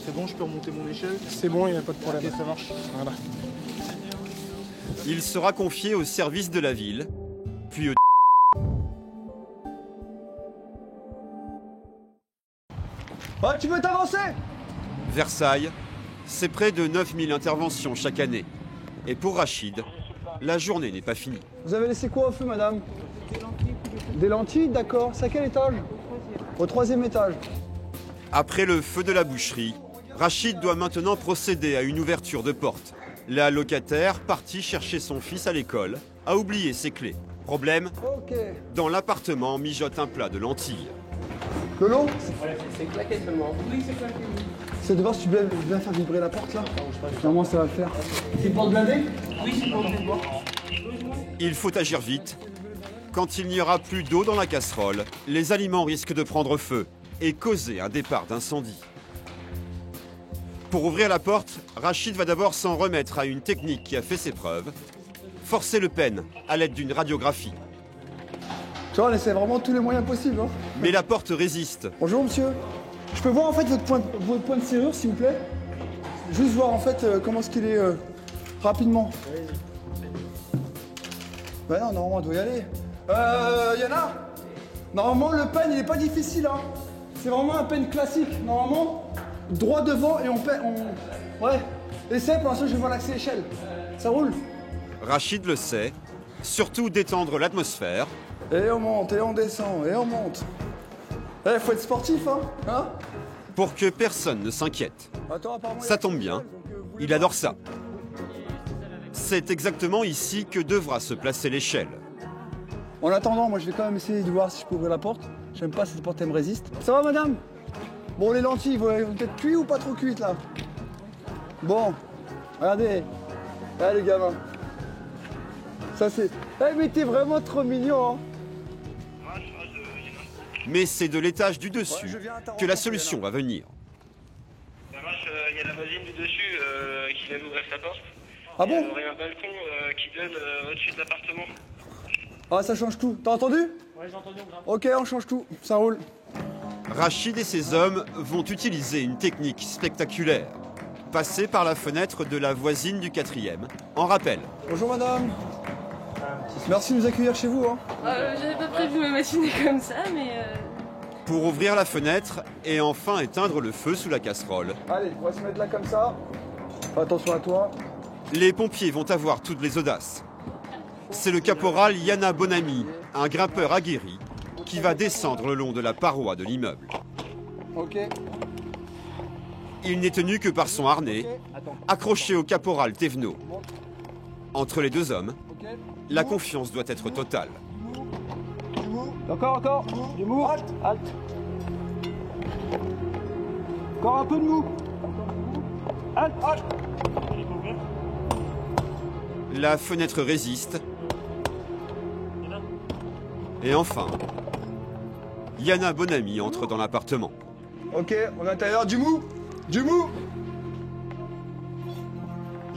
C'est bon, je peux remonter mon échelle? C'est bon, il n'y a pas de problème. Ok, ça marche. Voilà. Il sera confié au service de la ville, puis au... Oh, tu veux t'avancer? Versailles, c'est près de 9000 interventions chaque année. Et pour Rachid, la journée n'est pas finie. Vous avez laissé quoi au feu, madame? Des lentilles, d'accord. C'est à quel étage? Au 3e étage. Après le feu de la boucherie, Rachid doit maintenant procéder à une ouverture de porte. La locataire, partie chercher son fils à l'école, a oublié ses clés. Problème, dans l'appartement mijote un plat de lentilles. De l'eau? C'est claqué seulement. Oui, c'est claqué. C'est de voir si tu veux bien faire vibrer la porte là. Normalement ça va le faire. C'est porte blindée? Oui, c'est porte blindée. Il faut agir vite. Quand il n'y aura plus d'eau dans la casserole, les aliments risquent de prendre feu et causer un départ d'incendie. Pour ouvrir la porte, Rachid va d'abord s'en remettre à une technique qui a fait ses preuves. Forcer le peigne à l'aide d'une radiographie. Tu vois, on essaie vraiment tous les moyens possibles. Hein. Mais la porte résiste. Bonjour monsieur. Je peux voir en fait votre point de serrure s'il vous plaît? Juste voir en fait comment est-ce qu'il est rapidement. Bah non, normalement on doit y aller. Yana, normalement le peigne il est pas difficile hein. C'est vraiment un peigne classique. Normalement, droit devant et on peigne. Ouais. Essaye, pour l'instant je vais voir l'accès échelle. Ça roule? Rachid le sait. Surtout détendre l'atmosphère. Et on monte, et on descend, et on monte. Eh, faut être sportif, hein, pour que personne ne s'inquiète. Ça tombe bien, il adore ça. C'est exactement ici que devra se placer l'échelle. En attendant, moi je vais quand même essayer de voir si je peux ouvrir la porte. J'aime pas si cette porte elle me résiste. Ça va madame? Bon, les lentilles, vous êtes cuites ou pas trop cuites là? Bon, regardez. Ah les gamins. Ça c'est... Eh mais t'es vraiment trop mignon, hein. Mais c'est de l'étage du dessus que la solution va venir. Ça marche, il y a la voisine du dessus qui vient d'ouvrir sa porte. Ah bon? Il y aurait un balcon qui donne au-dessus de l'appartement. Ah, ça change tout. T'as entendu? Ouais, j'ai entendu, on grimpe. Ok, on change tout. Ça roule. Rachid et ses hommes vont utiliser une technique spectaculaire. Passer par la fenêtre de la voisine du 4e, en rappel. Bonjour madame. Merci de nous accueillir chez vous. Hein. J'avais pas prévu ma matinée comme ça, mais... Pour ouvrir la fenêtre et enfin éteindre le feu sous la casserole. Allez, on va se mettre là comme ça. Fais attention à toi. Les pompiers vont avoir toutes les audaces. C'est le caporal Yana Bonami, un grimpeur aguerri, qui va descendre le long de la paroi de l'immeuble. Ok. Il n'est tenu que par son harnais, accroché au caporal Thévenot. Entre les deux hommes, la confiance doit être totale. Encore. Du mou. Halte. Encore un peu de mou. Halte. La fenêtre résiste. Et enfin, Yana Bonami entre dans l'appartement. Ok, on est à l'intérieur. Du mou. Je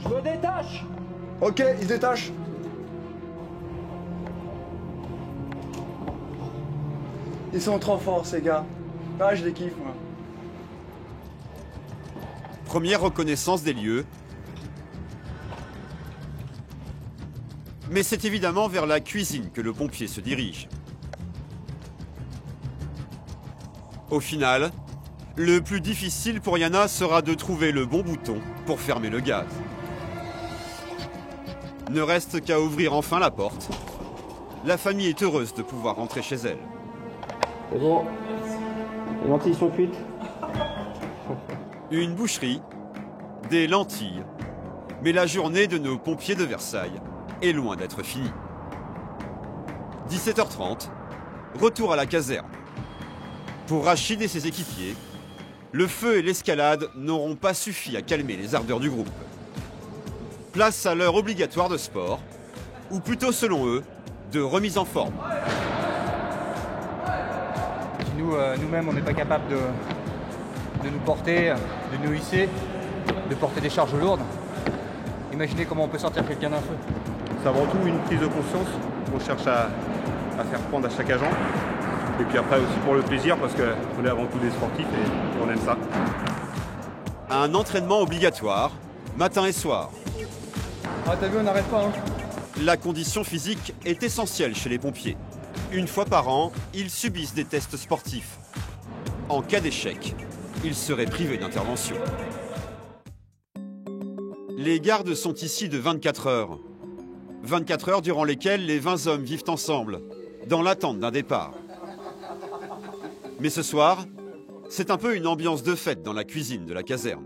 me détache. Ok, il se détache. Ils sont trop forts ces gars. Ah, je les kiffe moi. Première reconnaissance des lieux. Mais c'est évidemment vers la cuisine que le pompier se dirige. Au final, le plus difficile pour Yana sera de trouver le bon bouton pour fermer le gaz. Ne reste qu'à ouvrir enfin la porte. La famille est heureuse de pouvoir rentrer chez elle. C'est bon. Les lentilles sont cuites. Une boucherie, des lentilles. Mais la journée de nos pompiers de Versailles est loin d'être finie. 17h30, retour à la caserne. Pour Rachid et ses équipiers, le feu et l'escalade n'auront pas suffi à calmer les ardeurs du groupe. Place à l'heure obligatoire de sport, ou plutôt selon eux, de remise en forme. Si nous-mêmes, on n'est pas capable de nous porter, de nous hisser, de porter des charges lourdes, imaginez comment on peut sortir quelqu'un d'un feu. C'est avant tout une prise de conscience qu'on cherche à faire prendre à chaque agent. Et puis après aussi pour le plaisir, parce qu'on est avant tout des sportifs et on aime ça. Un entraînement obligatoire, matin et soir. Ah t'as vu, on n'arrête pas hein. La condition physique est essentielle chez les pompiers. Une fois par an, ils subissent des tests sportifs. En cas d'échec, ils seraient privés d'intervention. Les gardes sont ici de 24 heures. 24 heures durant lesquelles les 20 hommes vivent ensemble, dans l'attente d'un départ. Mais ce soir, c'est un peu une ambiance de fête dans la cuisine de la caserne.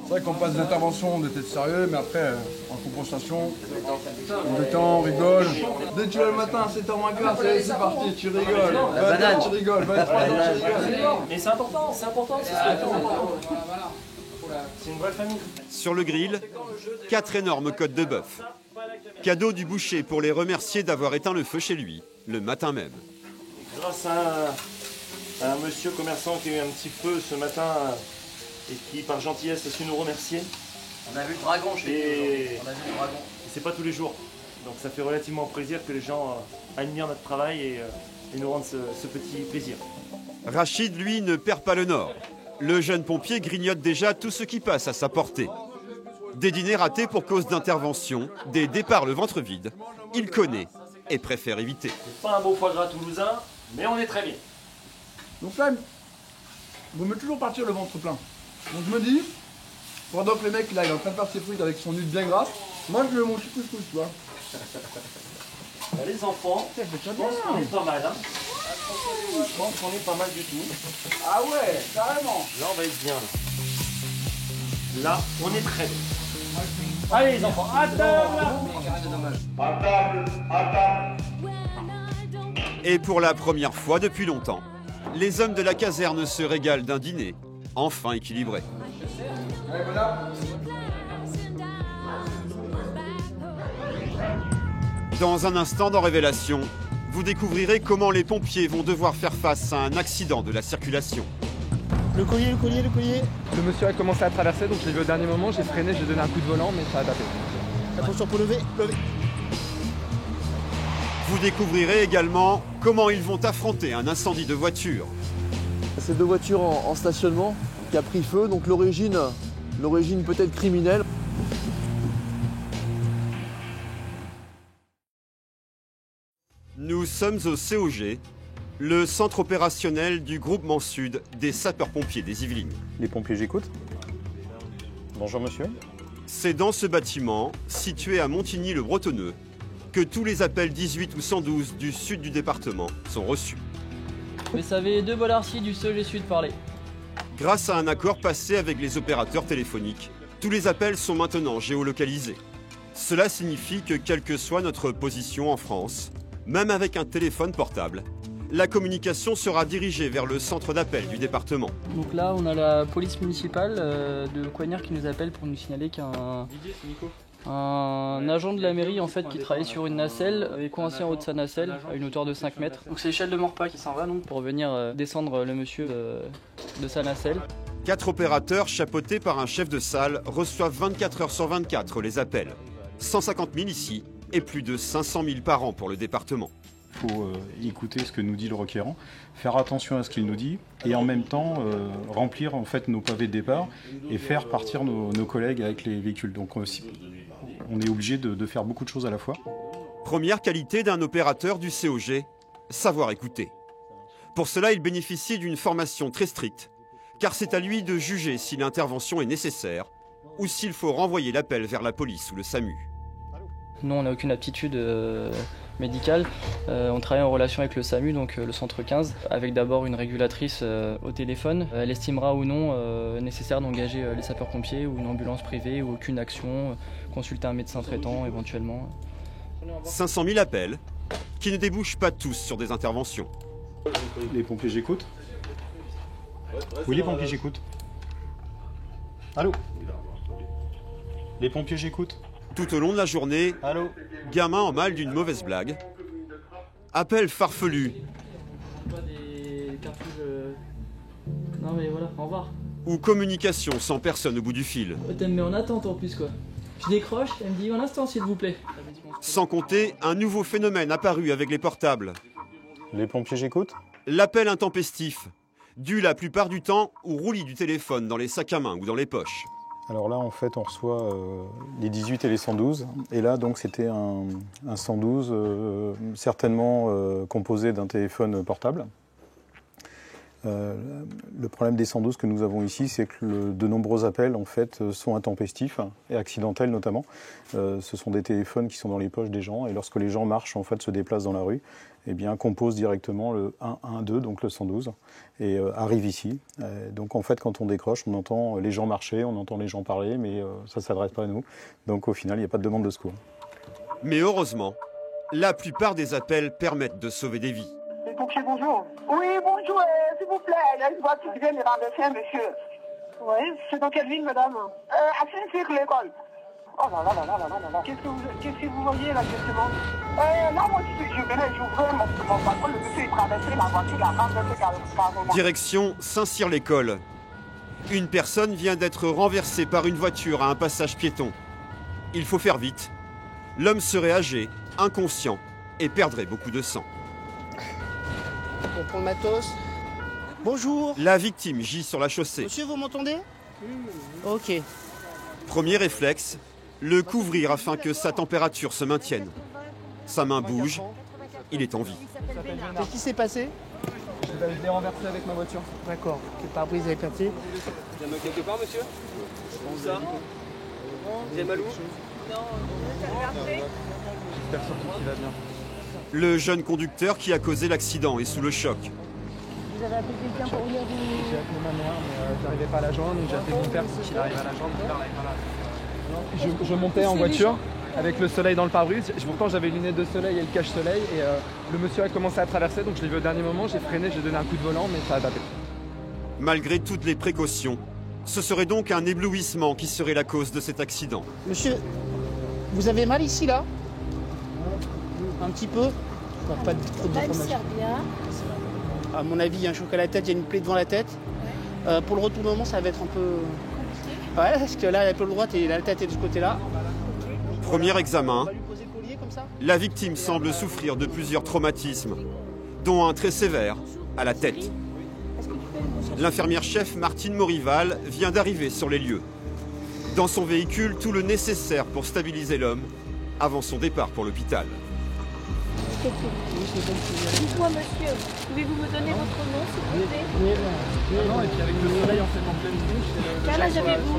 C'est vrai qu'on passe d'intervention, on était sérieux, mais après, en compensation, on détend, on rigole. Dès que tu vas le matin à 7h moins quart, c'est parti, tu rigoles. Tu rigoles, Mais c'est important, c'est une vraie famille. Sur le grill, 4 énormes côtes de bœuf. Cadeau du boucher pour les remercier d'avoir éteint le feu chez lui, le matin même. Grâce à un monsieur commerçant qui a eu un petit feu ce matin et qui, par gentillesse, a su nous remercier. On a vu le dragon chez lui. On a vu le dragon. C'est pas tous les jours. Donc ça fait relativement plaisir que les gens admirent notre travail et nous rendent ce petit plaisir. Rachid, lui, ne perd pas le nord. Le jeune pompier grignote déjà tout ce qui passe à sa portée. Des dîners ratés pour cause d'intervention, des départs le ventre vide. Il connaît et préfère éviter. C'est pas un beau foie gras toulousain, mais on est très bien. Donc là, vous me toujours partir le ventre plein. Donc je me dis, pendant que le mec là il est en train de faire ses frites avec son huile bien grasse, moi je mets mon petit couscous, tu vois. Les enfants, je pense qu'on est pas mal. Hein. Je pense qu'on est pas mal du tout. Ah ouais, carrément. Là on va être bien. Là, on est très bien. Allez les enfants, à table. À table. Et pour la première fois depuis longtemps, les hommes de la caserne se régalent d'un dîner enfin équilibré. Dans un instant dans Révélation, vous découvrirez comment les pompiers vont devoir faire face à un accident de la circulation. Le collier. Le monsieur a commencé à traverser, donc je l'ai vu au dernier moment, j'ai freiné, j'ai donné un coup de volant, mais ça a tapé. Attention pour lever. Vous découvrirez également comment ils vont affronter un incendie de voiture. C'est 2 voitures en stationnement qui a pris feu, donc l'origine peut-être criminelle. Nous sommes au COG, le centre opérationnel du groupement sud des sapeurs-pompiers des Yvelines. Les pompiers, j'écoute. Bonjour monsieur. C'est dans ce bâtiment, situé à Montigny-le-Bretonneux, que tous les appels 18 ou 112 du sud du département sont reçus. Mais ça avait 2 bollards-ci du COG Sud parler. Grâce à un accord passé avec les opérateurs téléphoniques, tous les appels sont maintenant géolocalisés. Cela signifie que quelle que soit notre position en France, même avec un téléphone portable, la communication sera dirigée vers le centre d'appel du département. Donc là, on a la police municipale de Coignard qui nous appelle pour nous signaler qu'un agent de la mairie en fait qui travaillait sur une nacelle est coincé en haut de sa nacelle à une hauteur de 5 mètres. Donc c'est l'échelle de Morpa qui s'en va donc pour venir descendre le monsieur de sa nacelle. 4 opérateurs chapeautés par un chef de salle reçoivent 24 heures sur 24 les appels. 150 000 ici et plus de 500 000 par an pour le département. Il faut écouter ce que nous dit le requérant, faire attention à ce qu'il nous dit et en même temps remplir en fait nos pavés de départ et faire partir nos collègues avec les véhicules. Donc on est obligé de faire beaucoup de choses à la fois. Première qualité d'un opérateur du COG, savoir écouter. Pour cela, il bénéficie d'une formation très stricte, car c'est à lui de juger si l'intervention est nécessaire ou s'il faut renvoyer l'appel vers la police ou le SAMU. Nous, on n'a aucune aptitude médicale. On travaille en relation avec le SAMU, donc le centre 15, avec d'abord une régulatrice au téléphone. Elle estimera ou non nécessaire d'engager les sapeurs-pompiers ou une ambulance privée ou aucune action, consulter un médecin traitant éventuellement. 500 000 appels qui ne débouchent pas tous sur des interventions. Les pompiers, j'écoute. Oui, les pompiers, j'écoute. Allô? Les pompiers, j'écoute. Tout au long de la journée, gamin en mal d'une mauvaise blague, appel farfelu. Non mais voilà, au revoir. Ou communication sans personne au bout du fil. Elle me met en attente en plus quoi. Je décroche, elle me dit un instant s'il vous plaît. Sans compter un nouveau phénomène apparu avec les portables. Les pompiers, j'écoute. L'appel intempestif, dû la plupart du temps au roulis du téléphone dans les sacs à main ou dans les poches. Alors là, en fait, on reçoit les 18 et les 112. Et là, donc, c'était un 112 certainement composé d'un téléphone portable. Le problème des 112 que nous avons ici, c'est que de nombreux appels, en fait, sont intempestifs et accidentels notamment. Ce sont des téléphones qui sont dans les poches des gens. Et lorsque les gens marchent, en fait, se déplacent dans la rue, eh bien, composent directement le 112, donc le 112, et arrivent ici. Donc, en fait, quand on décroche, on entend les gens marcher, on entend les gens parler, mais ça ne s'adresse pas à nous. Donc, au final, il n'y a pas de demande de secours. Mais heureusement, la plupart des appels permettent de sauver des vies. Les pompiers, bonjour. Oui, bonjour, s'il vous plaît. Il y a une voiture qui vient de renverser un monsieur. Oui, c'est dans quelle ville, madame? À Saint-Cyr, l'école. Oh là là là là là là là. Qu'est-ce que vous voyez là, justement? Là, moi, je venais, j'ouvrais mon balcon, le monsieur, il traversait la voiture, il a renversé carrément. Direction Saint-Cyr-l'École. Une personne vient d'être renversée par une voiture à un passage piéton. Il faut faire vite. L'homme serait âgé, inconscient et perdrait beaucoup de sang. On prend le matos. Bonjour. La victime gît sur la chaussée. Monsieur, vous m'entendez? Ok. Premier réflexe, le couvrir afin que sa température se maintienne. Sa main bouge, il est en vie. Qu'est-ce qui s'est passé? Je l'ai renversé avec ma voiture. D'accord. Le pare-brise est éclaté. Vous avez mal quelque part, monsieur? Où ça? Vous avez mal où? Non, j'espère surtout qu'il va bien. Le jeune conducteur qui a causé l'accident est sous le choc. Vous avez appelé quelqu'un pour venir vous... J'ai appelé ma mère, mais j'arrivais pas à la joindre, donc j'ai appelé mon père pour qu'il arrive à la joindre. Mon père n'arrive pas là. Je montais en voiture avec le soleil dans le pare-brise. Pourtant j'avais les lunettes de soleil et le cache-soleil et le monsieur a commencé à traverser, donc je l'ai vu au dernier moment, j'ai freiné, j'ai donné un coup de volant, mais ça a tapé. Malgré toutes les précautions, ce serait donc un éblouissement qui serait la cause de cet accident. Monsieur, vous avez mal ici là? Un petit peu? Pas trop d'informations. À mon avis, il y a un choc à la tête, il y a une plaie devant la tête. Pour le retournement, ça va être un peu... Ouais, parce que là, l'épaule droite et la tête est de ce côté-là. Premier examen. On va lui poser le collier comme ça. La victime semble souffrir de plusieurs traumatismes, dont un très sévère à la tête. L'infirmière-chef Martine Morival vient d'arriver sur les lieux. Dans son véhicule, tout le nécessaire pour stabiliser l'homme avant son départ pour l'hôpital. Dites-moi, monsieur, pouvez-vous me donner votre nom, s'il vous plaît? Non, et puis avec le soleil en fait en pleine bouche. Quel âge avez-vous?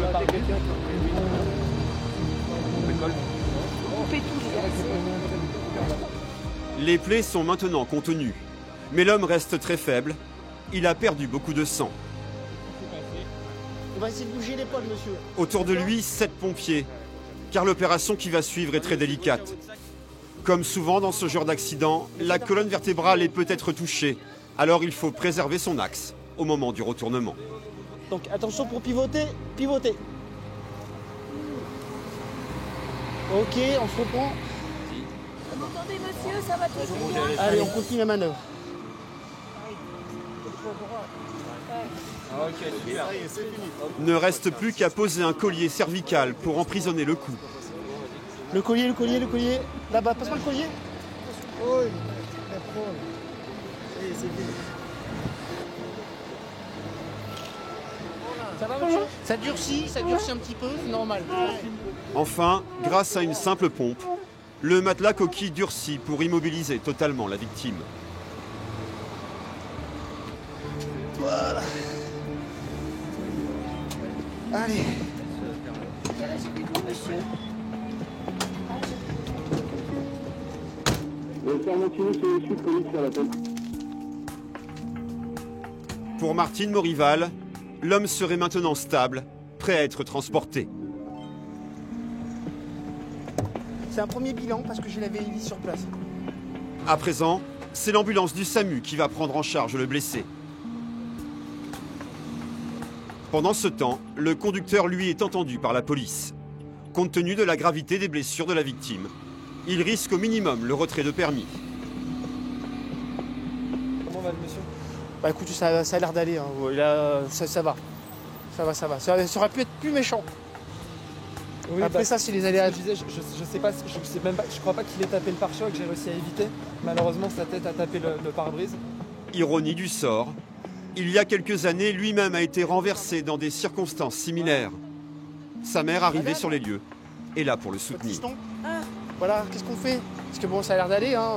Les plaies sont maintenant contenues, mais l'homme reste très faible. Il a perdu beaucoup de sang. On va essayer de bouger l'épaule, monsieur. Autour de lui, 7 pompiers, car l'opération qui va suivre est très délicate. Comme souvent dans ce genre d'accident, la colonne vertébrale est peut-être touchée, alors il faut préserver son axe au moment du retournement. Donc attention pour pivoter, pivoter. Ok, on se reprend. Vous m'entendez, monsieur? Ça va toujours bien? Allez, on continue la manœuvre. Ne reste plus qu'à poser un collier cervical pour emprisonner le cou. Le collier, le collier, le collier. Là-bas, passe-moi le collier. Oui, c'est fini. Ça va, monsieur? Ça durcit un petit peu, c'est normal. Enfin, grâce à une simple pompe, le matelas coquille durcit pour immobiliser totalement la victime. Voilà. Allez. Pour Martine Morival, l'homme serait maintenant stable, prêt à être transporté. C'est un premier bilan parce que j'ai la VIV sur place. À présent, c'est l'ambulance du SAMU qui va prendre en charge le blessé. Pendant ce temps, le conducteur, lui, est entendu par la police. Compte tenu de la gravité des blessures de la victime, il risque au minimum le retrait de permis. Comment va le monsieur? Bah écoute, ça a l'air d'aller, hein. Ça va. Ça va. Ça aurait pu être plus méchant. Oui, après ça, c'est les aléas. Je disais, je sais pas, je sais même pas, je crois pas qu'il ait tapé le pare-choc, j'ai réussi à éviter. Malheureusement, sa tête a tapé le pare-brise. Ironie du sort, il y a quelques années, lui-même a été renversé dans des circonstances similaires. Sa mère, arrivée sur les lieux, est là pour le soutenir. Voilà, qu'est-ce qu'on fait? Parce que bon, ça a l'air d'aller, hein.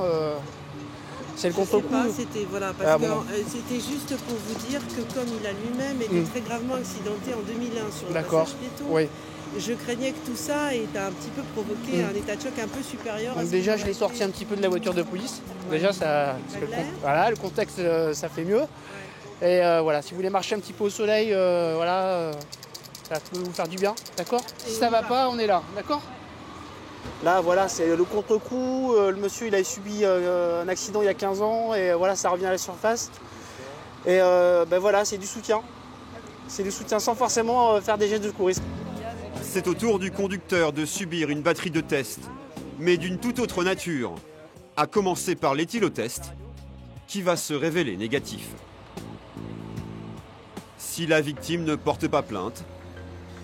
C'est le contre-coup. C'était voilà, parce que c'était juste pour vous dire que comme il a lui-même été très gravement accidenté en 2001 sur le passage piéton, oui. Je craignais que tout ça ait un petit peu provoqué un état de choc un peu supérieur. Donc déjà, je l'ai sorti un petit peu de la voiture de police. Ouais. Déjà, ça, voilà, le contexte, ça fait mieux. Et voilà, si vous voulez marcher un petit peu au soleil, voilà, ça peut vous faire du bien, d'accord? Si ça va pas, on est là, d'accord? Là, voilà, c'est le contre-coup. Le monsieur, il a subi un accident il y a 15 ans et voilà, ça revient à la surface. Et ben voilà, c'est du soutien. C'est du soutien sans forcément faire des gestes de secourisme. C'est au tour du conducteur de subir une batterie de tests, mais d'une toute autre nature, à commencer par l'éthylotest, qui va se révéler négatif. Si la victime ne porte pas plainte,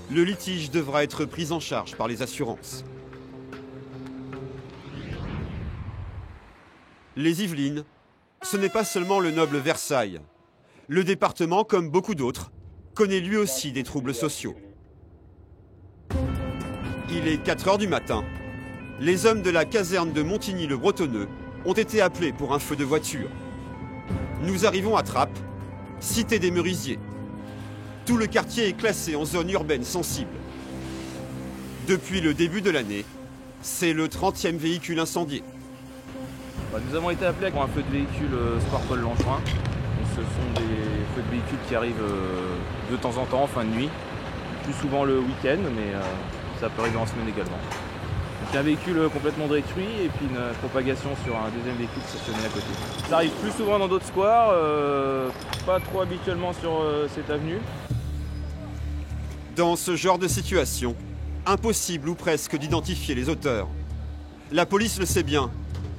le litige devra être pris en charge par les assurances. Les Yvelines, ce n'est pas seulement le noble Versailles. Le département, comme beaucoup d'autres, connaît lui aussi des troubles sociaux. Il est 4 h du matin. Les hommes de la caserne de Montigny-le-Bretonneux ont été appelés pour un feu de voiture. Nous arrivons à Trappes, cité des Merisiers. Tout le quartier est classé en zone urbaine sensible. Depuis le début de l'année, c'est le 30e véhicule incendié. Nous avons été appelés pour un feu de véhicule Square Paul Lanchoin. Ce sont des feux de véhicules qui arrivent de temps en temps en fin de nuit, plus souvent le week-end, mais ça peut arriver en semaine également. Donc un véhicule complètement détruit et puis une propagation sur un deuxième véhicule stationné à côté. Ça arrive plus souvent dans d'autres squares, pas trop habituellement sur cette avenue. Dans ce genre de situation, impossible ou presque d'identifier les auteurs. La police le sait bien,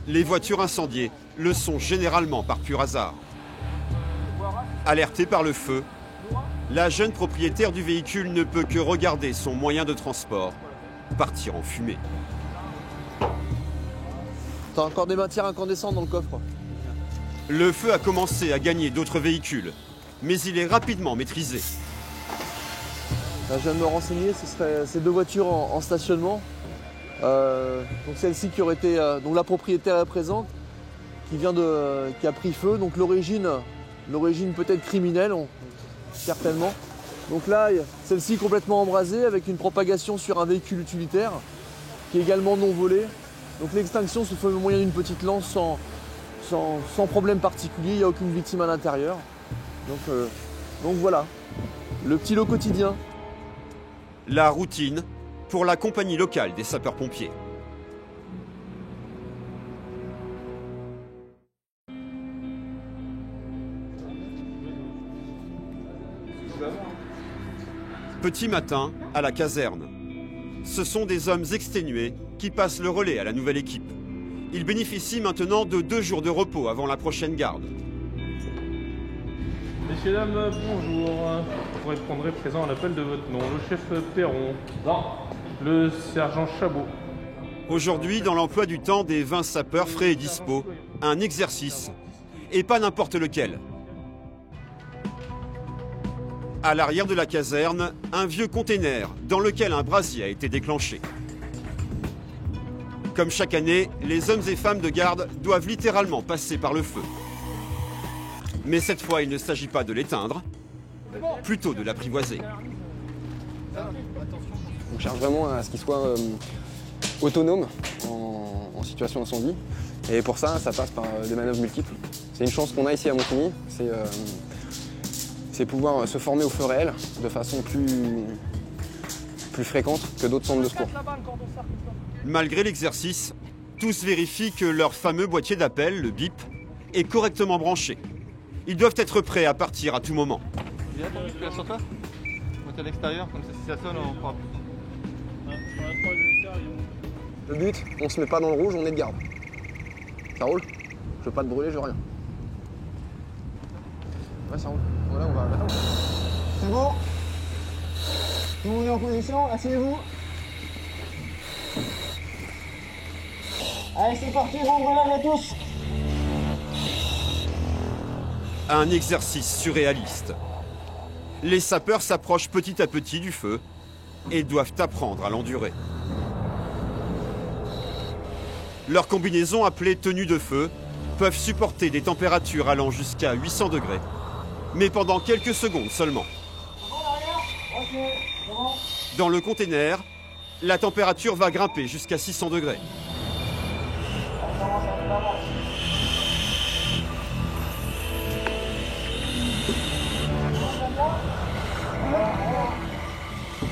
les voitures incendiées le sont généralement par pur hasard. Alertée par le feu, la jeune propriétaire du véhicule ne peut que regarder son moyen de transport partir en fumée. T'as encore des matières incandescentes dans le coffre. Le feu a commencé à gagner d'autres véhicules, mais il est rapidement maîtrisé. Là, je viens de me renseigner, ce serait ces deux voitures en stationnement. Donc celle-ci qui aurait été, dont la propriétaire est présente, qui a pris feu. Donc l'origine peut-être criminelle, certainement. Donc là, celle-ci complètement embrasée avec une propagation sur un véhicule utilitaire qui est également non volé. Donc l'extinction se fait au moyen d'une petite lance sans problème particulier, il n'y a aucune victime à l'intérieur. Donc voilà, le petit lot quotidien. La routine pour la compagnie locale des sapeurs-pompiers. Petit matin, à la caserne. Ce sont des hommes exténués qui passent le relais à la nouvelle équipe. Ils bénéficient maintenant de 2 jours de repos avant la prochaine garde. Messieurs, dames, bonjour. Vous répondrez présent à l'appel de votre nom. Le chef Perron. Non. Le sergent Chabot. Aujourd'hui, dans l'emploi du temps des 20 sapeurs frais et dispo, un exercice, et pas n'importe lequel. À l'arrière de la caserne, un vieux container dans lequel un brasier a été déclenché. Comme chaque année, les hommes et femmes de garde doivent littéralement passer par le feu. Mais cette fois, il ne s'agit pas de l'éteindre, plutôt de l'apprivoiser. On cherche vraiment à ce qu'il soit autonome en situation d'incendie. Et pour ça, ça passe par des manœuvres multiples. C'est une chance qu'on a ici à Montigny, c'est pouvoir se former au feu réel de façon plus fréquente que d'autres centres de secours. Malgré l'exercice, tous vérifient que leur fameux boîtier d'appel, le bip, est correctement branché. Ils doivent être prêts à partir à tout moment. Viens ton bip là sur toi. On est à l'extérieur, comme ça si ça sonne, on fera plus. Le but, on se met pas dans le rouge, on est de garde. Ça roule? Je veux pas te brûler, je veux rien. Ouais, ça roule. Voilà, on va là. C'est bon. Tout le monde est en position, asseyez-vous. Allez, c'est parti, on relève tous. Un exercice surréaliste. Les sapeurs s'approchent petit à petit du feu et doivent apprendre à l'endurer. Leurs combinaisons appelées tenues de feu peuvent supporter des températures allant jusqu'à 800 degrés, mais pendant quelques secondes seulement. Dans le container, la température va grimper jusqu'à 600 degrés.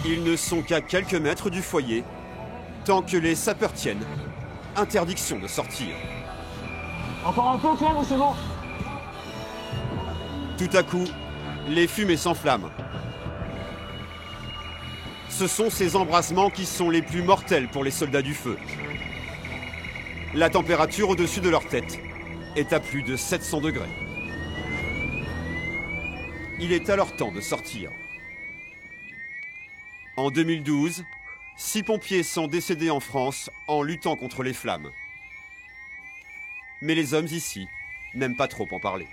Ils ne sont qu'à quelques mètres du foyer, tant que les sapeurs tiennent. Interdiction de sortir. Encore un peu, Clem, ou c'est bon? Tout à coup, les fumées s'enflamment. Ce sont ces embrassements qui sont les plus mortels pour les soldats du feu. La température au-dessus de leur tête est à plus de 700 degrés. Il est alors temps de sortir. En 2012, 6 pompiers sont décédés en France en luttant contre les flammes. Mais les hommes ici n'aiment pas trop en parler.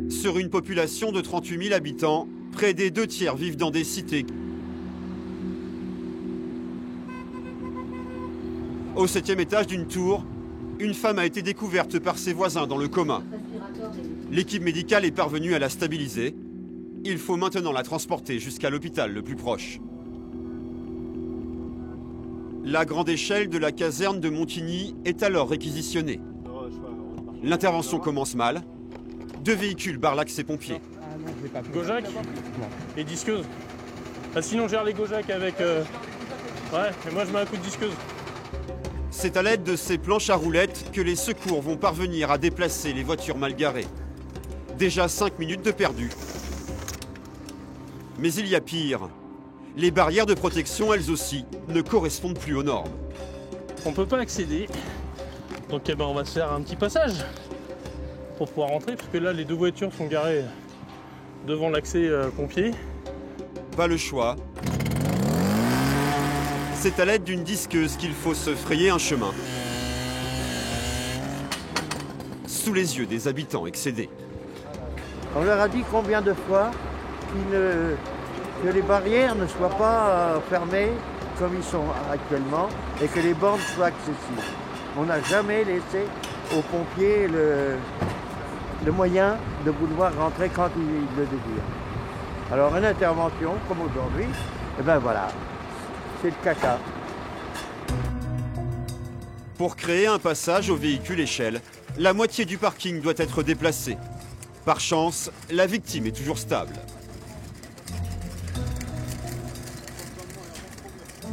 Sur une population de 38 000 habitants, près des 2 tiers vivent dans des cités. Au 7e étage d'une tour, une femme a été découverte par ses voisins dans le coma. L'équipe médicale est parvenue à la stabiliser. Il faut maintenant la transporter jusqu'à l'hôpital le plus proche. La grande échelle de la caserne de Montigny est alors réquisitionnée. L'intervention commence mal. 2 véhicules barrent l'accès pompier. Gojac et disqueuse. Ah, sinon, gère les Gojac avec... Ouais, mais moi je mets un coup de disqueuse. C'est à l'aide de ces planches à roulettes que les secours vont parvenir à déplacer les voitures mal garées. Déjà 5 minutes de perdu. Mais il y a pire. Les barrières de protection, elles aussi, ne correspondent plus aux normes. On peut pas accéder. Donc eh ben, on va se faire un petit passage pour pouvoir rentrer, parce que là les 2 voitures sont garées devant l'accès pompier. Pas le choix. C'est à l'aide d'une disqueuse qu'il faut se frayer un chemin. Sous les yeux des habitants excédés. On leur a dit combien de fois que les barrières ne soient pas fermées comme ils sont actuellement et que les bornes soient accessibles. On n'a jamais laissé aux pompiers le moyen de vouloir rentrer quand ils le désirent. Alors une intervention comme aujourd'hui, eh ben voilà, c'est le caca. Pour créer un passage aux véhicules échelle, la moitié du parking doit être déplacée. Par chance, la victime est toujours stable.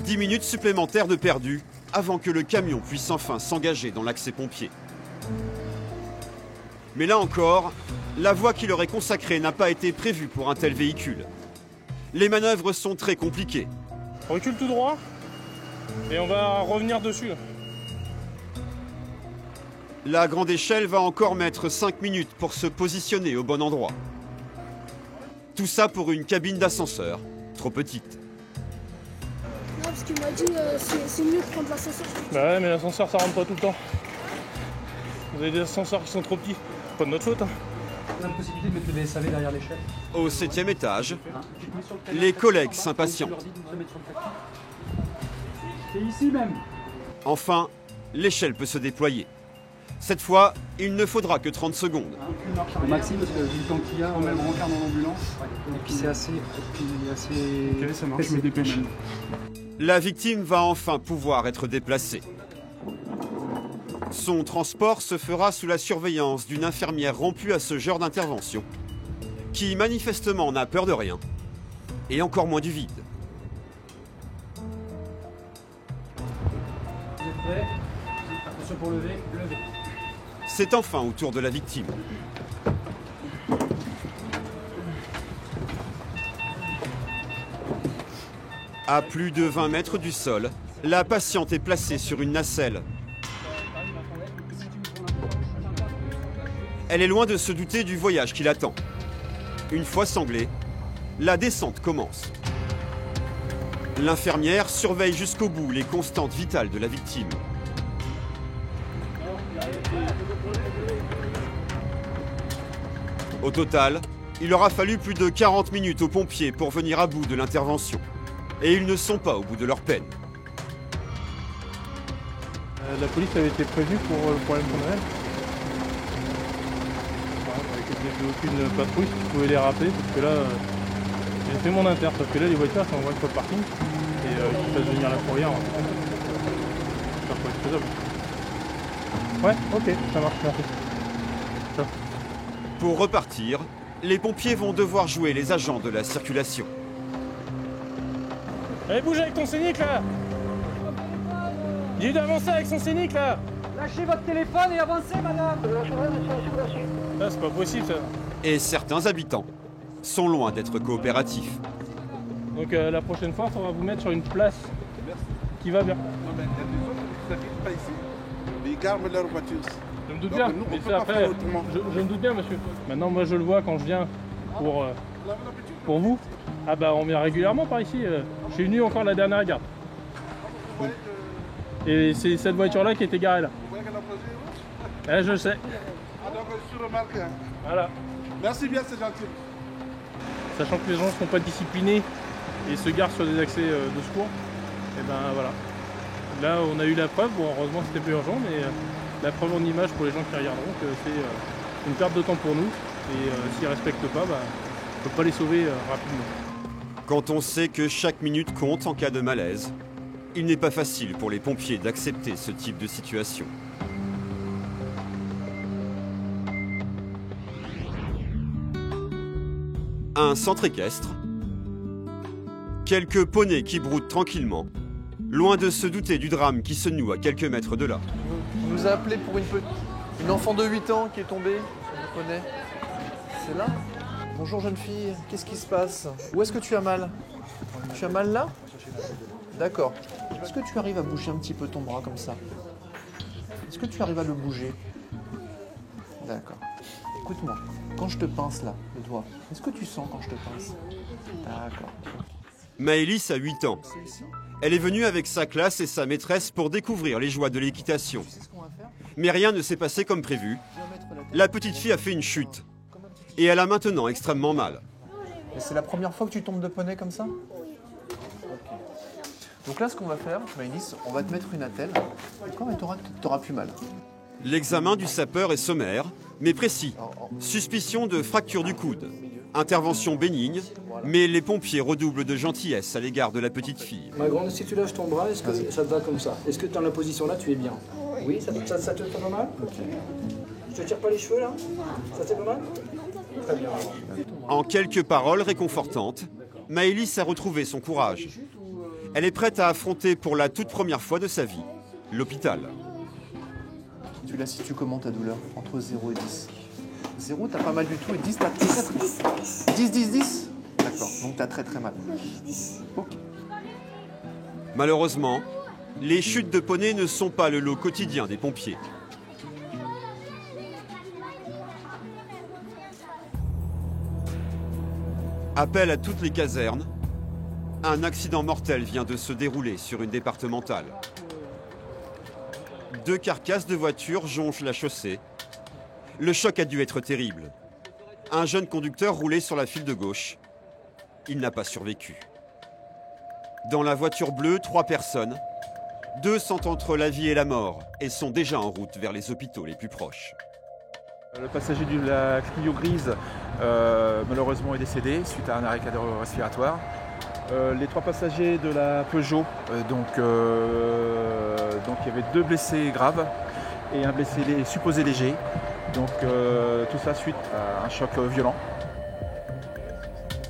10 minutes supplémentaires de perdu avant que le camion puisse enfin s'engager dans l'accès pompier. Mais là encore, la voie qui leur est consacrée n'a pas été prévue pour un tel véhicule. Les manœuvres sont très compliquées. On recule tout droit et on va revenir dessus. La grande échelle va encore mettre 5 minutes pour se positionner au bon endroit. Tout ça pour une cabine d'ascenseur, trop petite. Non, parce qu'il m'a dit c'est mieux de prendre l'ascenseur. Bah ouais, mais l'ascenseur ça rentre pas tout le temps. Vous avez des ascenseurs qui sont trop petits. Pas de notre faute. On a la possibilité de mettre le SAV derrière l'échelle. Au 7e étage, les collègues s'impatientent. C'est ici même. Enfin, l'échelle peut se déployer. Cette fois, il ne faudra que 30 secondes. Au maxi, parce que vu le temps qu'il y a, on met le rencard dans l'ambulance. Et puis c'est assez... Ok, ça marche, je me dépêche. La victime va enfin pouvoir être déplacée. Son transport se fera sous la surveillance d'une infirmière rompue à ce genre d'intervention, qui manifestement n'a peur de rien, et encore moins du vide. Vous êtes prêts? Attention pour lever, levez. C'est enfin au tour de la victime. À plus de 20 mètres du sol, la patiente est placée sur une nacelle. Elle est loin de se douter du voyage qui l'attend. Une fois sanglée, la descente commence. L'infirmière surveille jusqu'au bout les constantes vitales de la victime. Au total, il aura fallu plus de 40 minutes aux pompiers pour venir à bout de l'intervention. Et ils ne sont pas au bout de leur peine. La police avait été prévenue pour le problème qu'on avait. Aucune patrouille, si tu pouvais les rappeler, parce que là, j'ai fait mon inter, parce que là, les voitures sont en sur le parking, et qu'ils fassent venir la fourrière. Ça pourrait être faisable. Ouais, ok, ça marche, merci. Ça. Pour repartir, les pompiers vont devoir jouer les agents de la circulation. Allez, bouge avec ton scénic, là! Dis d'avancer avec son scénic, là! Lâchez votre téléphone et avancez, madame. Là, c'est pas possible, ça. Et certains habitants sont loin d'être coopératifs. Donc la prochaine fois, il faudra vous mettre sur une place qui va bien. Non, mais il y a des autres qui s'habitent pas ici, mais ils gardent leur voiture. Je me doute bien, nous, mais ça, après, je me doute bien, monsieur. Maintenant, moi, je le vois quand je viens pour vous. Ah bah, on vient régulièrement par ici. Je suis venu encore la dernière garde. Et c'est cette voiture-là qui était garée là. Je sais. Ah, donc je suis remarqué. Voilà. Merci bien, c'est gentil. Sachant que les gens ne sont pas disciplinés et se garent sur des accès de secours, et ben voilà. Là, on a eu la preuve. Bon, heureusement, c'était plus urgent, mais la preuve en image pour les gens qui regarderont que c'est une perte de temps pour nous. Et s'ils ne respectent pas, bah, on ne peut pas les sauver rapidement. Quand on sait que chaque minute compte en cas de malaise, il n'est pas facile pour les pompiers d'accepter ce type de situation. Un centre équestre, quelques poneys qui broutent tranquillement, loin de se douter du drame qui se noue à quelques mètres de là. On nous a appelé pour une enfant de 8 ans qui est tombée sur le poney. C'est là? Bonjour jeune fille, qu'est-ce qui se passe? Où est-ce que tu as mal? Tu as mal là? D'accord. Est-ce que tu arrives à bouger un petit peu ton bras comme ça? Est-ce que tu arrives à le bouger? D'accord. Écoute-moi, quand je te pince là, le doigt, est-ce que tu sens quand je te pince? D'accord. Maëlys a 8 ans. Elle est venue avec sa classe et sa maîtresse pour découvrir les joies de l'équitation. Mais rien ne s'est passé comme prévu. La petite fille a fait une chute. Et elle a maintenant extrêmement mal. Et c'est la première fois que tu tombes de poney comme ça? Donc là, ce qu'on va faire, Maëlys, on va te mettre une attelle. D'accord, et t'auras plus mal. L'examen du sapeur est sommaire, mais précis. Suspicion de fracture du coude. Intervention bénigne, mais les pompiers redoublent de gentillesse à l'égard de la petite fille. Ma grande, si tu lâches ton bras, est-ce que ça te va comme ça? Est-ce que dans la position là, tu es bien? Oui, ça te fait pas mal? Je te tire pas les cheveux là? Ça te fait pas mal? Très bien. En quelques paroles réconfortantes, Maëlys a retrouvé son courage. Elle est prête à affronter pour la toute première fois de sa vie l'hôpital. Tu la situes comment ta douleur? Entre 0 et 10? 0, t'as pas mal du tout, et 10, t'as très très mal. 10. D'accord, donc t'as très très mal. Okay. Malheureusement, les chutes de poney ne sont pas le lot quotidien des pompiers. Appel à toutes les casernes. Un accident mortel vient de se dérouler sur une départementale. 2 carcasses de voitures jonchent la chaussée. Le choc a dû être terrible. Un jeune conducteur roulait sur la file de gauche. Il n'a pas survécu. Dans la voiture bleue, 3 personnes. 2 sont entre la vie et la mort et sont déjà en route vers les hôpitaux les plus proches. Le passager de la Clio grise, malheureusement, est décédé suite à un arrêt cardio-respiratoire. Les 3 passagers de la Peugeot, donc il y avait 2 blessés graves et un blessé supposé léger. Donc tout ça suite à un choc violent.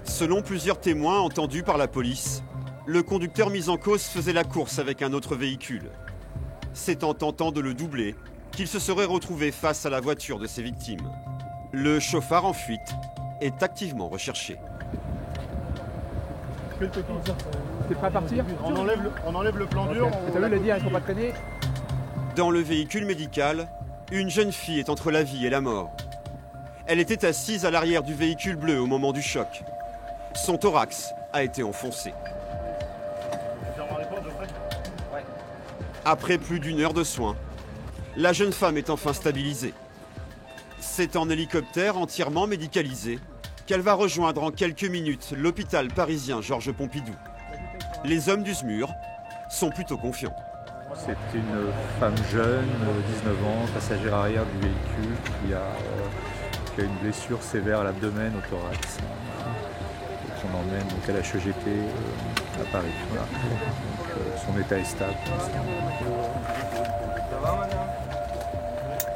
Selon plusieurs témoins entendus par la police, le conducteur mis en cause faisait la course avec un autre véhicule. C'est en tentant de le doubler qu'il se serait retrouvé face à la voiture de ses victimes. Le chauffard en fuite est activement recherché. T'es prêt à partir? On enlève le plan dur. T'as vu, il a dit, il faut pas traîner. Dans le véhicule médical, une jeune fille est entre la vie et la mort. Elle était assise à l'arrière du véhicule bleu au moment du choc. Son thorax a été enfoncé. Après plus d'1 heure de soins, la jeune femme est enfin stabilisée. C'est en hélicoptère entièrement médicalisé qu'elle va rejoindre en quelques minutes l'hôpital parisien Georges Pompidou. Les hommes du SMUR sont plutôt confiants. C'est une femme jeune, 19 ans, passagère arrière du véhicule, qui a une blessure sévère à l'abdomen, au thorax. On emmène donc à la HEGP à Paris. Voilà. Donc, son état est stable.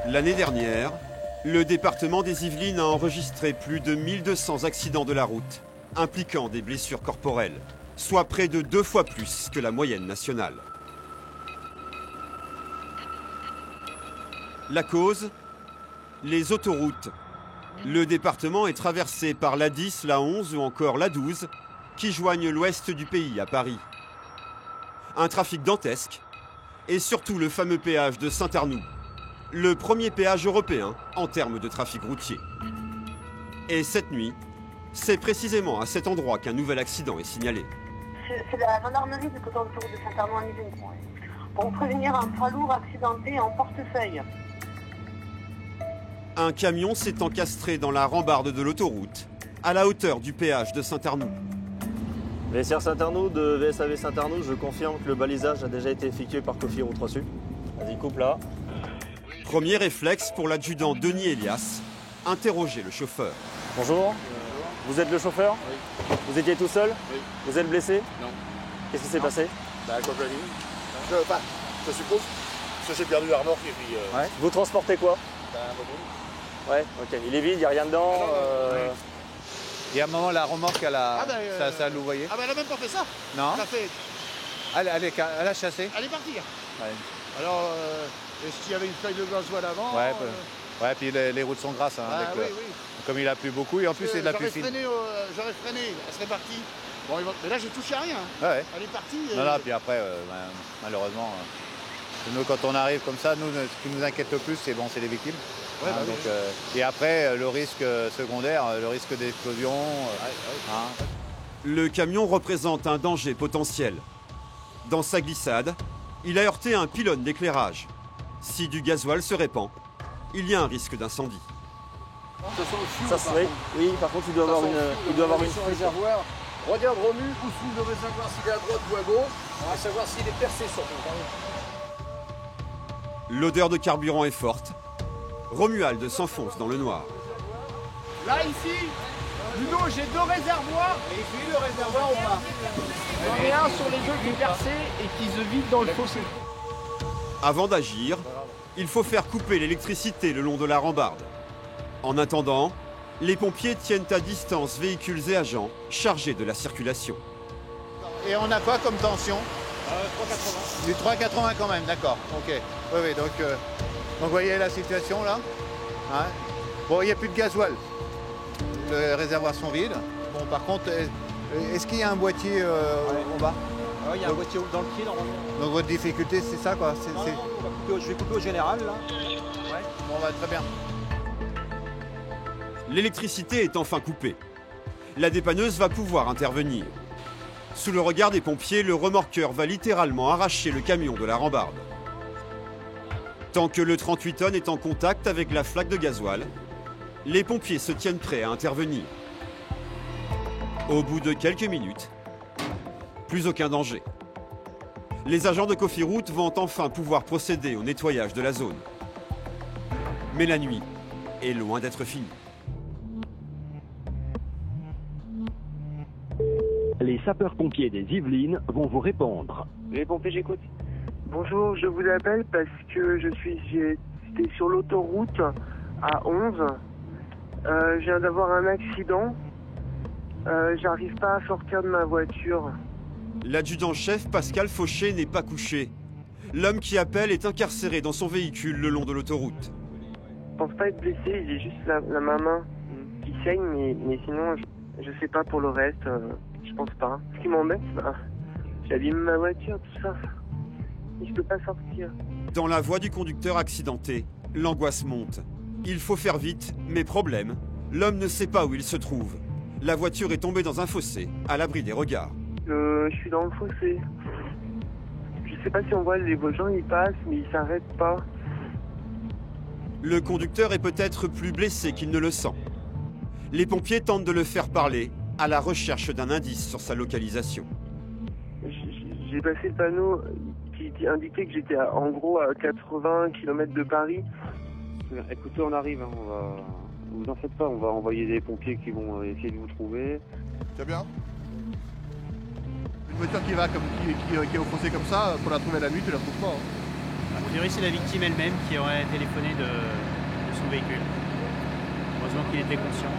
L'année dernière, le département des Yvelines a enregistré plus de 1200 accidents de la route impliquant des blessures corporelles, soit près de 2 fois plus que la moyenne nationale. La cause? Les autoroutes. Le département est traversé par l'A10, l'A11 ou encore l'A12 qui joignent l'ouest du pays à Paris. Un trafic dantesque et surtout le fameux péage de Saint-Arnoult, le premier péage européen en termes de trafic routier. Et cette nuit, c'est précisément à cet endroit qu'un nouvel accident est signalé. C'est la gendarmerie du canton de Saint-Arnoult en Yvelines pour prévenir un poids lourd accidenté en portefeuille. Un camion s'est encastré dans la rambarde de l'autoroute, à la hauteur du péage de Saint-Arnoult. VSR Saint-Arnoult de VSAV Saint-Arnoult, je confirme que le balisage a déjà été effectué par Kofi Route reçue. Vas-y, coupe là. Premier réflexe pour l'adjudant Denis Elias, interroger le chauffeur. Bonjour. Vous êtes le chauffeur? Oui. Vous étiez tout seul? Oui. Vous êtes blessé? Non. Qu'est-ce qui s'est passé? Compagnie. Je suppose. Parce que j'ai perdu la remorque et puis... Ouais. Vous transportez quoi? Un moto. Ouais, ok. Il est vide, il n'y a rien dedans. Et à un moment, la remorque, elle a... ça vous voyez? Ah ben elle a même pas fait ça. Non. Elle a fait... Elle a chassé. Elle est partie. Ouais. Alors, est-ce qu'il y avait une feuille de gasoil avant? Ouais, puis les routes sont grasses. Hein, oui. Comme il a plu beaucoup, et en plus c'est de la pluie fine. J'aurais freiné, elle serait partie. Bon, mais là, j'ai touché à rien. Ouais. Elle est partie. Non, puis après, malheureusement, nous, quand on arrive comme ça, nous, ce qui nous inquiète le plus, c'est les victimes. Ouais, hein, oui. Et après, le risque secondaire, le risque d'explosion. Le camion représente un danger potentiel. Dans sa glissade, il a heurté un pylône d'éclairage. Si du gasoil se répand, il y a un risque d'incendie. Ça se fait. Oui, par contre, il doit avoir une réservoir. Regarde Romu, où se trouve le réservoir, s'il est à droite ou à gauche. On va savoir s'il est percé surtout. L'odeur de carburant est forte. Romuald s'enfonce dans le noir. Là, ici, Ludo, j'ai 2 réservoirs. Et j'ai le réservoir au bas. J'en ai un sur les deux qui est percé et qui se vide dans le fossé. Avant d'agir, il faut faire couper l'électricité le long de la rambarde. En attendant, les pompiers tiennent à distance véhicules et agents chargés de la circulation. Et on a quoi comme tension 3,80. Du 3,80 quand même, d'accord. Ok. Oui, donc vous voyez la situation là. Ouais. Bon, il n'y a plus de gasoil. Les réservoirs sont vides. Bon, par contre, est-ce qu'il y a un boîtier en bas? Il y a un boîtier dans le pied normalement. Donc votre difficulté, c'est ça quoi? Je vais couper au général là. Ouais. Bon, bah, très bien. L'électricité est enfin coupée. La dépanneuse va pouvoir intervenir. Sous le regard des pompiers, le remorqueur va littéralement arracher le camion de la rambarde. Tant que le 38 tonnes est en contact avec la flaque de gasoil, les pompiers se tiennent prêts à intervenir. Au bout de quelques minutes, plus aucun danger. Les agents de Cofiroute vont enfin pouvoir procéder au nettoyage de la zone. Mais la nuit est loin d'être finie. Les sapeurs-pompiers des Yvelines vont vous répondre. Les pompiers, j'écoute. Bonjour, je vous appelle parce que j'étais sur l'autoroute à 11. Je viens d'avoir un accident. J'arrive pas à sortir de ma voiture. L'adjudant-chef Pascal Fauché n'est pas couché. L'homme qui appelle est incarcéré dans son véhicule le long de l'autoroute. Je pense pas être blessé, j'ai juste la main qui saigne, mais sinon, je sais pas pour le reste. Je pense pas. Ce qui m'embête, j'abîme ma voiture, tout ça. Et je peux pas sortir. Dans la voie du conducteur accidenté, l'angoisse monte. Il faut faire vite, mais problème, l'homme ne sait pas où il se trouve. La voiture est tombée dans un fossé, à l'abri des regards. Je suis dans le fossé. Je sais pas si on voit les gens, ils passent, mais ils s'arrêtent pas. Le conducteur est peut-être plus blessé qu'il ne le sent. Les pompiers tentent de le faire parler, à la recherche d'un indice sur sa localisation. J'ai passé le panneau qui indiquait que j'étais en gros à 80 km de Paris. Écoutez, on arrive, hein, vous en faites pas, on va envoyer des pompiers qui vont essayer de vous trouver. C'est bien. Une voiture qui est au fossé comme ça, pour la trouver la nuit, tu la trouves pas. Hein. A priori, c'est la victime elle-même qui aurait téléphoné de son véhicule. Heureusement qu'il était conscient.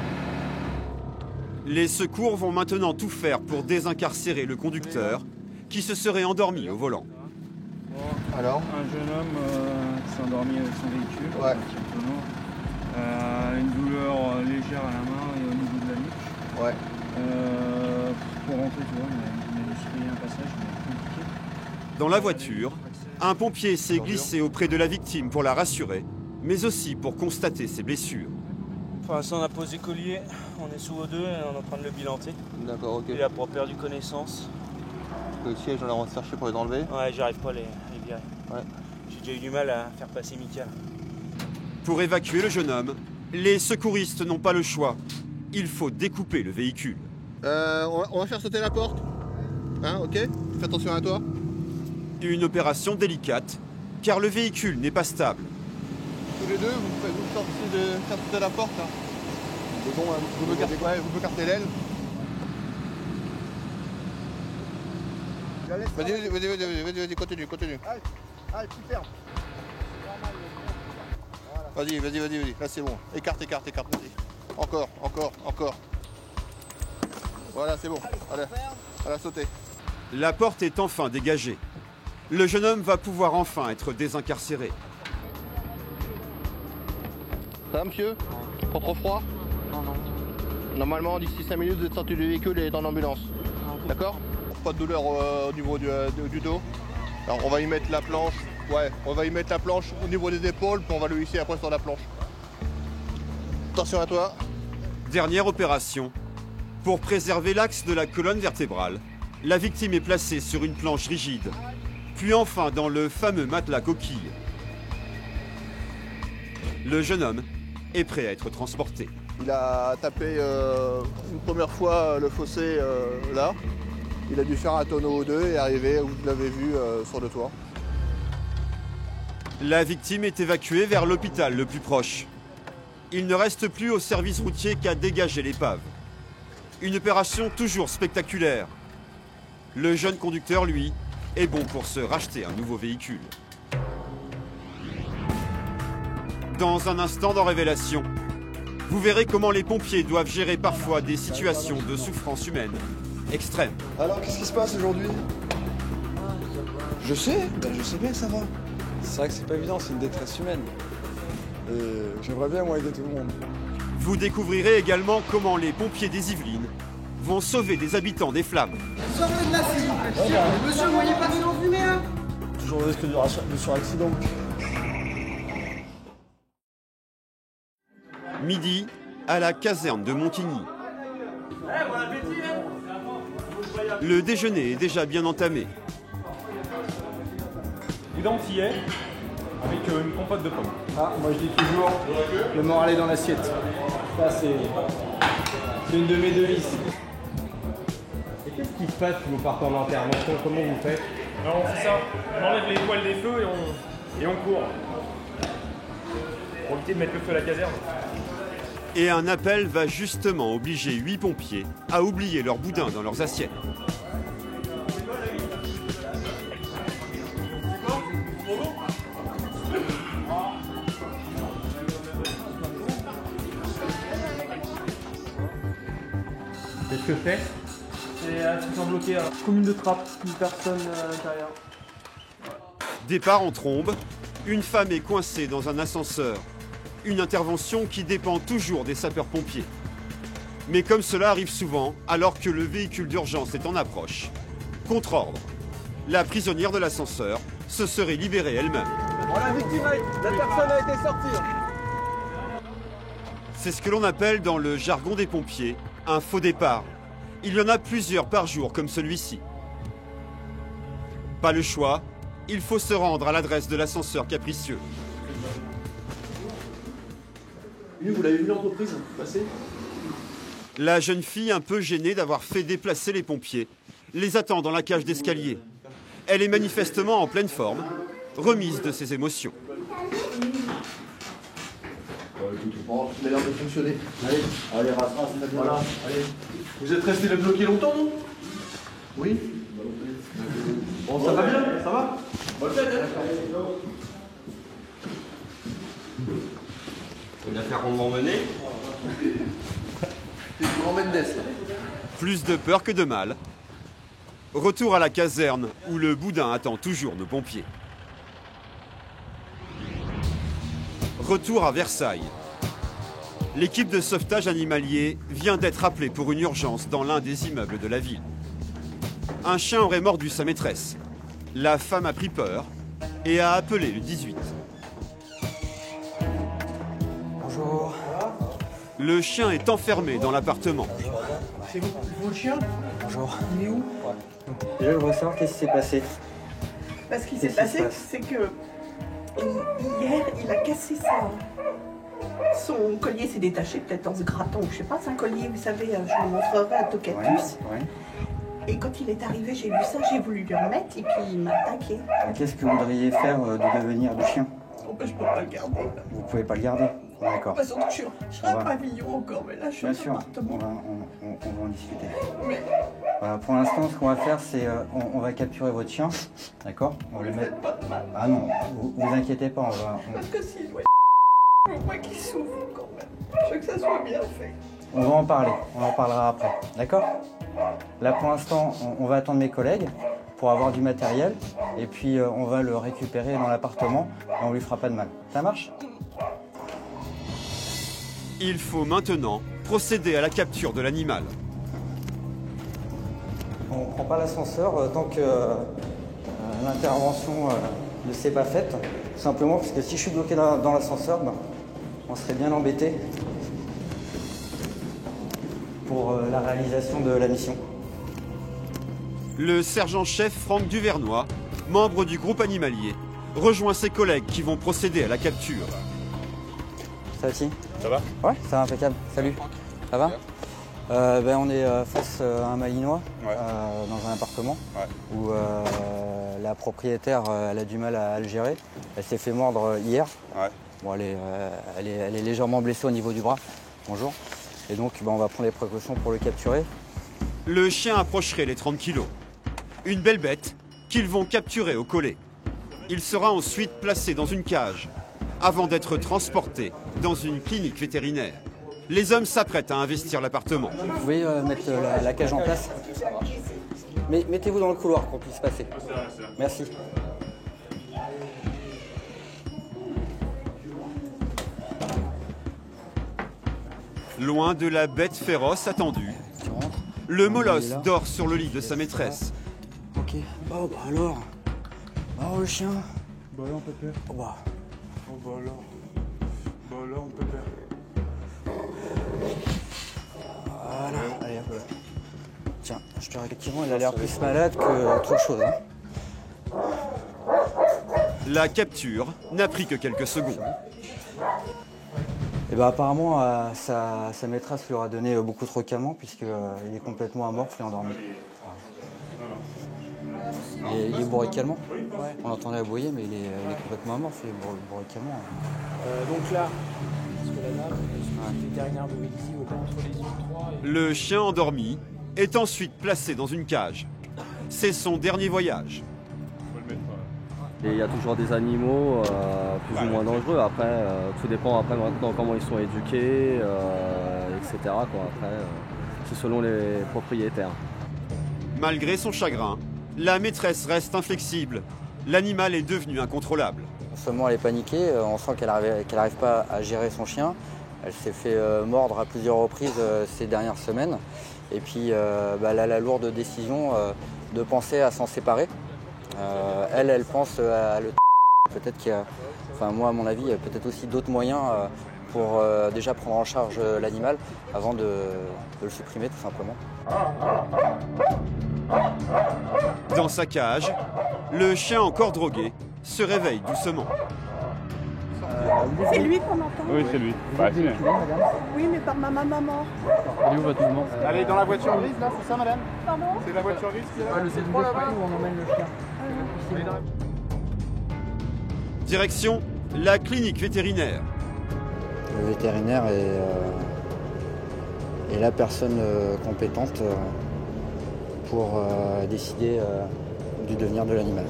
Les secours vont maintenant tout faire pour désincarcérer le conducteur qui se serait endormi au volant. Alors un jeune homme qui s'est endormi avec son véhicule. Ouais. Une douleur légère à la main et au niveau de la nuque. Ouais. Pour rentrer, tu vois, il a juste payé un passage, mais compliqué. Dans la voiture, un pompier s'est glissé auprès de la victime pour la rassurer, mais aussi pour constater ses blessures. Pour l'instant, on a posé collier, on est sous O2 et on est en train de le bilanter. D'accord, ok. Il a pas perdu connaissance. Le siège, on a cherché pour les enlever. Ouais, j'arrive pas à les virer. Ouais. J'ai déjà eu du mal à faire passer Mickaël. Pour évacuer le jeune homme, les secouristes n'ont pas le choix. Il faut découper le véhicule. On va faire sauter la porte. Hein, ok? Fais attention à toi. Une opération délicate, car le véhicule n'est pas stable. Tous les deux, vous sortez de faire sauter la porte. Hein. Vous me cartez l'aile. Vas-y, continue. Allez, tu fermes. Vas-y. Là, c'est bon. Écarte, vas-y. Encore. Voilà, c'est bon. Allez, sauter. La porte est enfin dégagée. Le jeune homme va pouvoir enfin être désincarcéré. Ça va, monsieur? Pas trop froid? Non. Normalement, d'ici 5 minutes, vous êtes sorti du véhicule et dans l'ambulance. D'accord? Pas de douleur au niveau du dos. Alors, on va y mettre la planche. Ouais, on va y mettre la planche au niveau des épaules, puis on va le hisser après sur la planche. Attention à toi. Dernière opération. Pour préserver l'axe de la colonne vertébrale, la victime est placée sur une planche rigide, puis enfin dans le fameux matelas coquille. Le jeune homme est prêt à être transporté. Il a tapé une première fois le fossé là. Il a dû faire un tonneau ou deux et arriver où vous l'avez vu sur le toit. La victime est évacuée vers l'hôpital le plus proche. Il ne reste plus au service routier qu'à dégager l'épave. Une opération toujours spectaculaire. Le jeune conducteur, lui, est bon pour se racheter un nouveau véhicule. Dans un instant dans Révélation, vous verrez comment les pompiers doivent gérer parfois des situations de souffrance humaine extrême. Alors, qu'est-ce qui se passe aujourd'hui? Je sais bien que ça va. C'est vrai que c'est pas évident, c'est une détresse humaine. Et j'aimerais bien, moi, aider tout le monde. Vous découvrirez également comment les pompiers des Yvelines vont sauver des habitants des flammes. Sortez de là, s'il vous plaît. Monsieur, vous voyez pas que en fumée, hein? Toujours le risque de suraccident. Midi, à la caserne de Montigny. Le déjeuner est déjà bien entamé. Boudin antillais avec une compote de pommes. Ah, moi je dis toujours, le moral est dans l'assiette. Ça c'est une de mes devises. Et qu'est-ce qui se passe si vous partez en intervention? Comment vous faites? Alors on fait ça, on enlève les poils des feux et on court. Pour éviter de mettre le feu à la caserne. Et un appel va justement obliger 8 pompiers à oublier leur boudin dans leurs assiettes. Qu'est-ce que c'est? C'est un truc en bloqué, commune de trappe, une personne à l'intérieur. Départ en trombe, une femme est coincée dans un ascenseur. Une intervention qui dépend toujours des sapeurs-pompiers. Mais comme cela arrive souvent, alors que le véhicule d'urgence est en approche, contre ordre, la prisonnière de l'ascenseur se serait libérée elle-même. Bon, la personne a été sortie. C'est ce que l'on appelle dans le jargon des pompiers un faux départ. Il y en a plusieurs par jour comme celui-ci. Pas le choix, il faut se rendre à l'adresse de l'ascenseur capricieux. Vous l'avez vu l'entreprise passer? La jeune fille, un peu gênée d'avoir fait déplacer les pompiers, les attend dans la cage d'escalier. Elle est manifestement en pleine forme, remise de ses émotions. Bon, il a l'air de fonctionner. Allez, race, voilà, allez. Vous êtes resté là bloqué longtemps, non? Oui. Bon, ça va bien? Ça va? Bonne fête, hein? Une affaire rondement menée. C'est du grand Mendes. Plus de peur que de mal. Retour à la caserne où le boudin attend toujours nos pompiers. Retour à Versailles. L'équipe de sauvetage animalier vient d'être appelée pour une urgence dans l'un des immeubles de la ville. Un chien aurait mordu sa maîtresse. La femme a pris peur et a appelé le 18. Bonjour. Le chien est enfermé dans l'appartement. C'est vous le chien? Bonjour. Il est où? Je voudrais savoir qu'est-ce qui s'est passé. Parce qu'il s'est passé, c'est que hier, il a cassé son collier s'est détaché, peut-être en se grattant, ou je sais pas, c'est un collier, vous savez, je vous montrerai à Tocatus. Ouais. Et quand il est arrivé, j'ai vu ça, j'ai voulu lui remettre, et puis il m'a attaqué. Qu'est-ce que vous voudriez faire du devenir du chien? Oh, ben, je peux pas le garder. Là. Vous pouvez pas le garder? D'accord. Bah, surtout que je suis un pavillon encore, mais là je suis bien en sûr, appartement. on va en discuter. Mais... Voilà, pour l'instant, ce qu'on va faire, c'est on va capturer votre chien, d'accord? On va le mettre. Pas de mal. Ah non, vous inquiétez pas, Parce que s'il doit je veux pas qu'il souffre quand même. Je veux que ça soit bien fait. On va en parler, on en parlera après, d'accord? Là pour l'instant, on va attendre mes collègues pour avoir du matériel et puis on va le récupérer dans l'appartement et on lui fera pas de mal. Ça marche? Il faut maintenant procéder à la capture de l'animal. On ne prend pas l'ascenseur tant que l'intervention ne s'est pas faite. Tout simplement parce que si je suis bloqué dans l'ascenseur, on serait bien embêté pour la réalisation de la mission. Le sergent-chef Franck Duvernois, membre du groupe animalier, rejoint ses collègues qui vont procéder à la capture. Ça va, Ti ? Ça va ? Ouais, ça va, impeccable. Salut. Ça va ? On est face à un Malinois dans un appartement où la propriétaire elle a du mal à le gérer. Elle s'est fait mordre hier. Bon, elle est légèrement blessée au niveau du bras. Bonjour. Et donc on va prendre les précautions pour le capturer. Le chien approcherait les 30 kilos. Une belle bête qu'ils vont capturer au collet. Il sera ensuite placé dans une cage avant d'être transporté dans une clinique vétérinaire. Les hommes s'apprêtent à investir l'appartement. Vous pouvez mettre la cage en place. Mais mettez-vous dans le couloir pour qu'on puisse passer. Merci. Loin de la bête féroce attendue, le molosse dort sur le lit de sa maîtresse. Ok. Oh bah alors. Oh le chien. Bah là on peut faire. Oh bah. Oh bah là. Bah là on peut faire. Voilà, allez hop. Tiens, je te effectivement, il a l'air plus malade qu'autre chose. Hein. La capture n'a pris que quelques secondes. Et bah apparemment, sa maîtresse lui aura donné beaucoup trop calmant puisqu'il est complètement amorphe et endormi. Il est bourré de calmant. On entendait aboyer, mais il est complètement amorphe, il est bourré de calmant. Donc là, parce que la dame, le vétérinaire de ici, entre les yeux 3 et... Le chien endormi est ensuite placé dans une cage. C'est son dernier voyage. Et il y a toujours des animaux plus ou moins dangereux. Après, tout dépend après maintenant comment ils sont éduqués, etc. Après, c'est selon les propriétaires. Malgré son chagrin, la maîtresse reste inflexible. L'animal est devenu incontrôlable. Non seulement elle est paniquée, on sent qu'elle n'arrive pas à gérer son chien. Elle s'est fait mordre à plusieurs reprises ces dernières semaines. Et puis elle a la lourde décision de penser à s'en séparer. Elle pense à le... Peut-être qu'il y a, enfin moi à mon avis, il y a peut-être aussi d'autres moyens pour déjà prendre en charge l'animal avant de le supprimer tout simplement. Dans sa cage, le chien encore drogué se réveille doucement. C'est lui qu'on entend? Oui, c'est lui. Oui, mais par ma maman. Elle est où votre maman? Elle est dans la voiture grise là, c'est ça madame? Pardon? C'est la voiture grise qui est là? Le C3 là-bas où on emmène le chien. Direction la clinique vétérinaire. Le vétérinaire est la personne compétente pour décider du devenir de l'animal.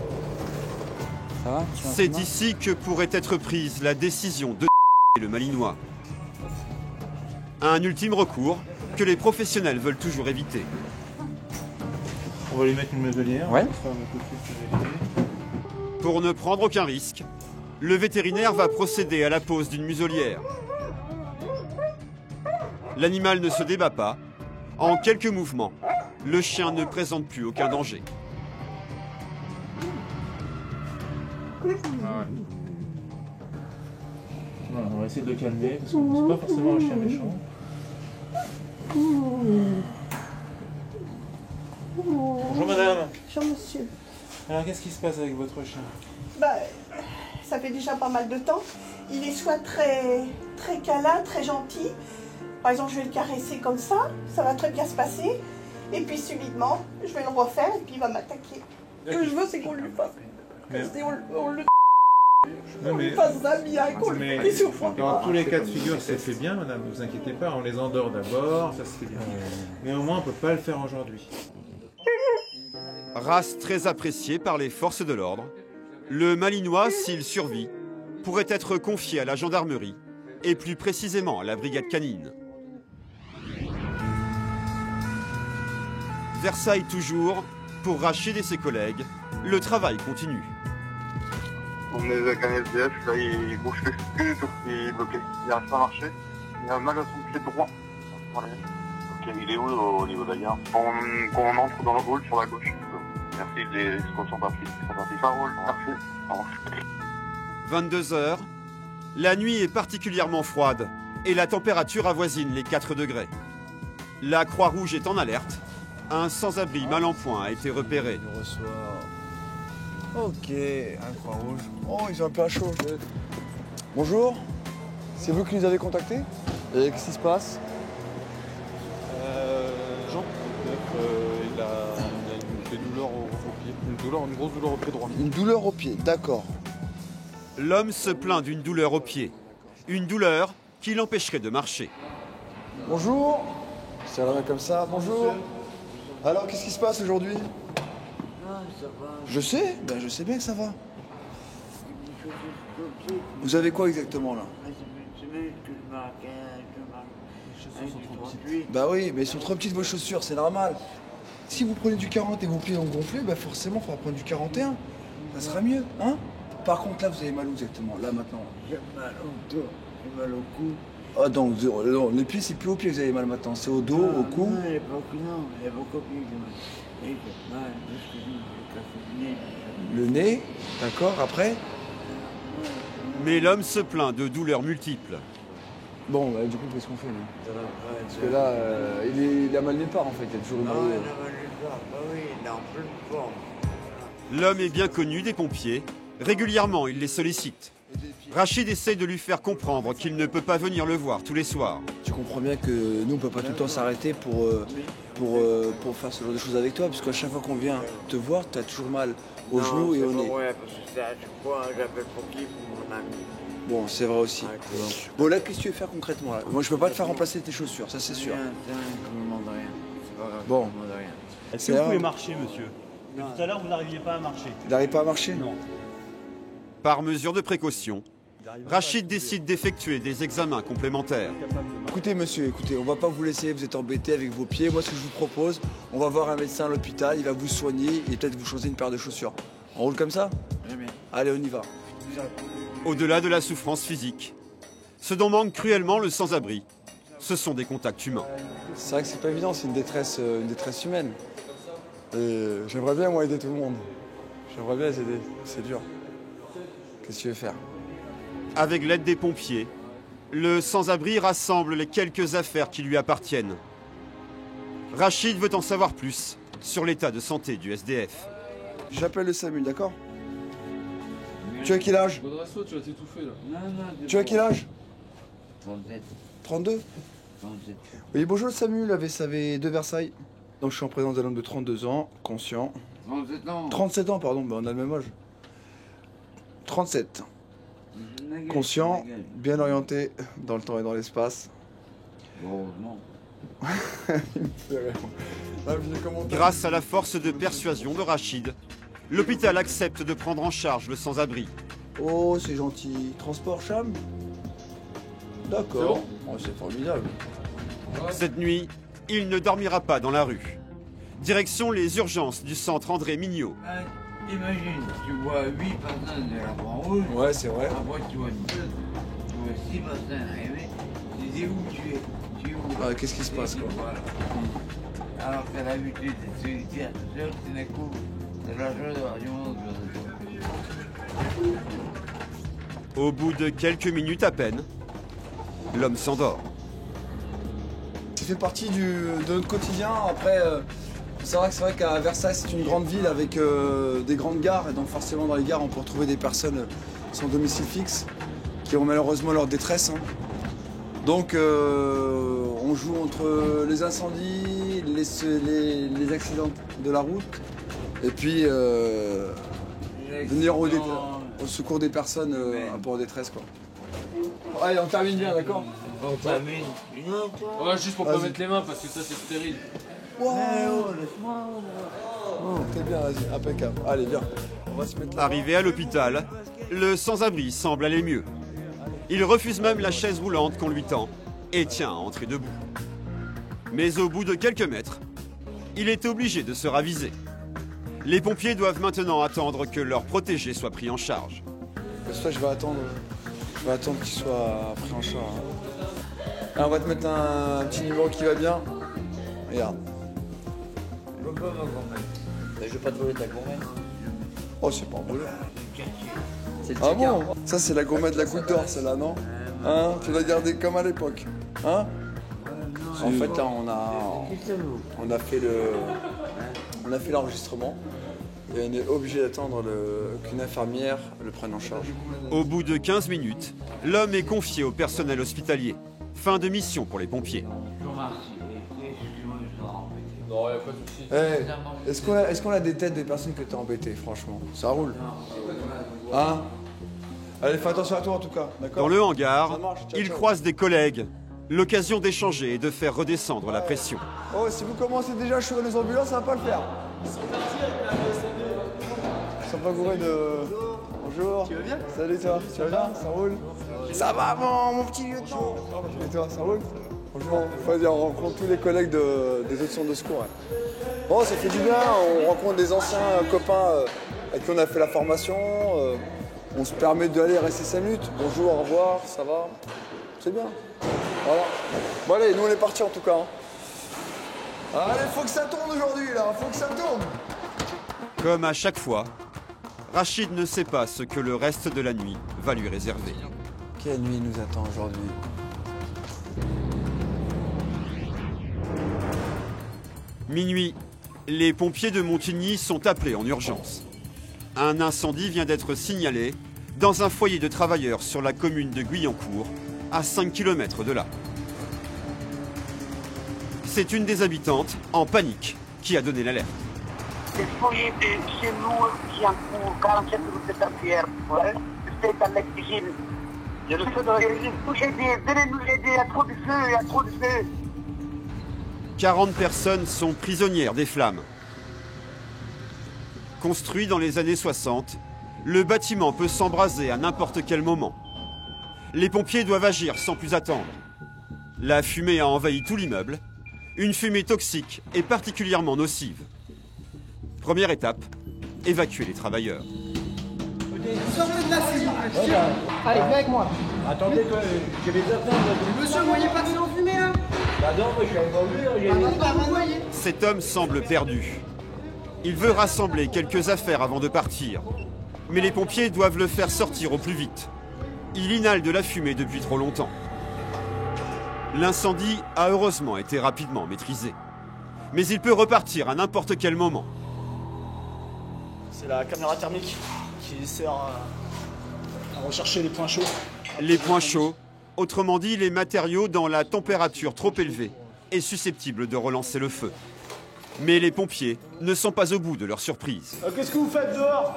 Ça va? C'est d'ici que pourrait être prise la décision de le Malinois. Un ultime recours que les professionnels veulent toujours éviter. On va lui mettre une muselière. Ouais. Pour ne prendre aucun risque, le vétérinaire va procéder à la pose d'une muselière. L'animal ne se débat pas. En quelques mouvements, le chien ne présente plus aucun danger. Voilà, on va essayer de le calmer parce que c'est pas forcément un chien méchant. Bonjour madame. Bonjour monsieur. Alors qu'est-ce qui se passe avec votre chien? Ça fait déjà pas mal de temps. Il est soit très câlin, très gentil. Par exemple, je vais le caresser comme ça va très bien se passer. Et puis subitement, je vais le refaire et puis il va m'attaquer. Ce que je veux, c'est qu'on lui fasse. On lui fasse ça bien, qu'on lui prie sur fond. Dans tous les cas de figure, ça se fait bien, madame, ne vous inquiétez pas, on les endort d'abord, ça se fait bien. Mais au moins, on ne peut pas le faire aujourd'hui. Race très appréciée par les forces de l'ordre, le Malinois, s'il survit, pourrait être confié à la gendarmerie et plus précisément à la brigade canine. Versailles toujours, pour Rachid et ses collègues, le travail continue. On est avec un SDF, là il bouge le cul, il est bloqué, il n'arrive pas à marcher. Il a mal à son pied droit. Ok, il est où au niveau de la gare? Quand on entre dans le hall sur la gauche. Merci, les escorts sont partis. Ça roule, merci. 22h, la nuit est particulièrement froide et la température avoisine les 4 degrés. La Croix-Rouge est en alerte. Un sans-abri mal en point a été repéré. Ok, un Croix-Rouge. Oh, ils ont un peu à chaud. Bonjour, c'est vous qui nous avez contactés? Et qu'est-ce qui se passe? Jean, il a des douleurs au pied. Une grosse douleur au pied droit. Une douleur au pied, d'accord. L'homme se plaint d'une douleur au pied. Une douleur qui l'empêcherait de marcher. Bonjour. C'est un comme ça, bonjour. Alors, qu'est-ce qui se passe aujourd'hui? Je sais, ben je sais bien que ça va. Vous avez quoi exactement là? Bah oui, mais ils sont trop petites vos chaussures, c'est normal. Si vous prenez du 40 et vos pieds ont gonflé, bah forcément il faudra prendre du 41. Ça sera mieux, hein? Par contre là vous avez mal où exactement? Là maintenant. J'ai mal au dos, j'ai mal au cou. Ah donc les pieds c'est plus aux pieds que vous avez mal maintenant, c'est au dos, au cou? Non, il y a beaucoup plus que mal. Et j'ai mal, parce que j'ai cassé le nez. Le nez, d'accord, après? Mais l'homme se plaint de douleurs multiples. Bon, bah, du coup, qu'est-ce qu'on fait là? Parce que là, il a mal nulle part en fait, il a toujours une Ah, il a mal nulle part, bah oui, il est en pleine forme. L'homme est bien connu des pompiers. Régulièrement, il les sollicite. Rachid essaie de lui faire comprendre qu'il ne peut pas venir le voir tous les soirs. Tu comprends bien que nous, on peut pas tout le temps s'arrêter pour faire ce genre de choses avec toi, parce qu'à chaque fois qu'on vient te voir, tu as toujours mal au genou et au nez. Ouais, parce que c'est à chaque fois, j'appelle pour qui? Pour mon ami. Bon, c'est vrai aussi. Bon, là, qu'est-ce que tu veux faire concrètement là? Moi, je peux pas te faire remplacer tes chaussures, ça c'est sûr. Rien, je me demande rien. C'est pas grave, Bon. je me demande rien. Est-ce que vous pouvez marcher, monsieur? Tout à l'heure, vous n'arriviez pas à marcher. Il n'arrive pas à marcher? Non. Par mesure de précaution, Rachid décide d'effectuer des examens complémentaires. Écoutez monsieur, écoutez, on va pas vous laisser vous êtes embêté avec vos pieds. Moi ce que je vous propose, on va voir un médecin à l'hôpital, il va vous soigner et peut-être vous choisir une paire de chaussures. On roule comme ça? Très bien. Allez, on y va. Au-delà de la souffrance physique, ce dont manque cruellement le sans-abri, ce sont des contacts humains. C'est vrai que c'est pas évident, c'est une détresse humaine. Et j'aimerais bien moi aider tout le monde. J'aimerais bien les aider, c'est dur. Qu'est-ce que tu veux faire? Avec l'aide des pompiers, le sans-abri rassemble les quelques affaires qui lui appartiennent. Rachid veut en savoir plus sur l'état de santé du SDF. J'appelle le SAMU, d'accord? Tu as quel âge? Tu vas t'étouffer là. Non, Tu as quel âge? 37. 32? 37. Oui, bonjour le SAMU, la VSAV de Versailles. Donc je suis en présence d'un homme de 32 ans, conscient. 37 ans. 37 ans, pardon, ben, on a le même âge. 37. Conscient, bien orienté dans le temps et dans l'espace. Heureusement. Grâce à la force de persuasion de Rachid, l'hôpital accepte de prendre en charge le sans-abri. Oh, c'est gentil. Transport Cham? D'accord. Oh, c'est formidable. Cette nuit, il ne dormira pas dans la rue. Direction les urgences du centre André Mignot. Imagine, tu vois 8 personnes de la Croix-Rouge. Ouais, c'est vrai. Après, tu vois 2, tu vois 6 personnes arriver. Tu dis où tu es? Tu es où? Ah, qu'est-ce qui se passe, quoi? Voilà. Alors que l'habitude est solitaire, tout seul, c'est d'un coup, c'est la chose d'avoir du monde autour de toi. Au bout de quelques minutes à peine, l'homme s'endort. Ça fait partie de notre quotidien. Après, c'est vrai qu'à Versailles, c'est une grande ville avec des grandes gares. Et donc forcément, dans les gares, on peut retrouver des personnes sans domicile fixe qui ont malheureusement leur détresse. Hein. Donc, on joue entre les incendies, les accidents de la route, et puis venir au secours des personnes un peu en détresse, quoi. Allez, on termine bien, d'accord? On termine. Ouais, juste pour pas mettre les mains parce que ça c'est stérile. Wow. Oh, t'es bien, vas-y, impeccable. Allez, viens. On va se mettre là. Arrivé à l'hôpital, le sans-abri semble aller mieux. Il refuse même la chaise roulante qu'on lui tend et tient à entrer debout. Mais au bout de quelques mètres, il est obligé de se raviser. Les pompiers doivent maintenant attendre que leur protégé soit pris en charge. Ça, je vais attendre qu'il soit pris en charge. Alors, on va te mettre un petit numéro qui va bien. Regarde. Mais je vais pas te voler ta gourmette. Oh, c'est pas un voleur. C'est le Ah checker. bon? Ça, c'est la gourmette de la goutte d'or, celle-là, non? Hein? Tu l'as gardée comme à l'époque. Hein? En fait, là, on a fait l'enregistrement et on est obligé d'attendre qu'une infirmière le prenne en charge. Au bout de 15 minutes, l'homme est confié au personnel hospitalier. Fin de mission pour les pompiers. Non, y a pas de souci. Est-ce qu'on a des têtes des personnes que t'as embêtées, franchement? Ça roule. Hein? Allez, fais attention à toi en tout cas, d'accord? Dans le hangar, il croise des collègues. L'occasion d'échanger et de faire redescendre la pression. Oh, si vous commencez déjà à chourer les ambulances, ça va pas le faire. Ils sont pas gourés de... Bonjour. Tu vas bien? Salut toi, tu vas bien? Ça roule? Ça va mon petit lieutenant? Et toi, ça roule? Franchement, on rencontre tous les collègues des autres centres de secours. Ouais. Bon, ça fait du bien, on rencontre des anciens copains avec qui on a fait la formation. On se permet d'aller rester 5 minutes. Bonjour, au revoir, ça va? C'est bien. Voilà. Bon allez, nous on est partis en tout cas. Hein. Allez, faut que ça tourne aujourd'hui là, faut que ça tourne. Comme à chaque fois, Rachid ne sait pas ce que le reste de la nuit va lui réserver. Quelle nuit nous attend aujourd'hui? Minuit, les pompiers de Montigny sont appelés en urgence. Un incendie vient d'être signalé dans un foyer de travailleurs sur la commune de Guyancourt, à 5 km de là. C'est une des habitantes, en panique, qui a donné l'alerte. Le foyer de chez nous, Guyancourt, 47 route de Tapière, c'est à l'exigile. Il y a le feu dans les venez nous aider, il y a trop de feu, il y a trop de feu. 40 personnes sont prisonnières des flammes. Construit dans les années 60, le bâtiment peut s'embraser à n'importe quel moment. Les pompiers doivent agir sans plus attendre. La fumée a envahi tout l'immeuble, une fumée toxique et particulièrement nocive. Première étape, évacuer les travailleurs. Sortez de là, s'il vous plaît. Allez, viens avec moi. Attendez, j'ai des affaires. Monsieur, vous voyez pas que c'est en fumée là? Bah non, moi je suis entendu. Cet homme semble perdu. Il veut rassembler quelques affaires avant de partir. Mais les pompiers doivent le faire sortir au plus vite. Il inhale de la fumée depuis trop longtemps. L'incendie a heureusement été rapidement maîtrisé. Mais il peut repartir à n'importe quel moment. C'est la caméra thermique qui sert à rechercher les points chauds. Les points chauds, autrement dit les matériaux dans la température trop élevée, est susceptible de relancer le feu. Mais les pompiers ne sont pas au bout de leur surprise. Qu'est-ce que vous faites dehors?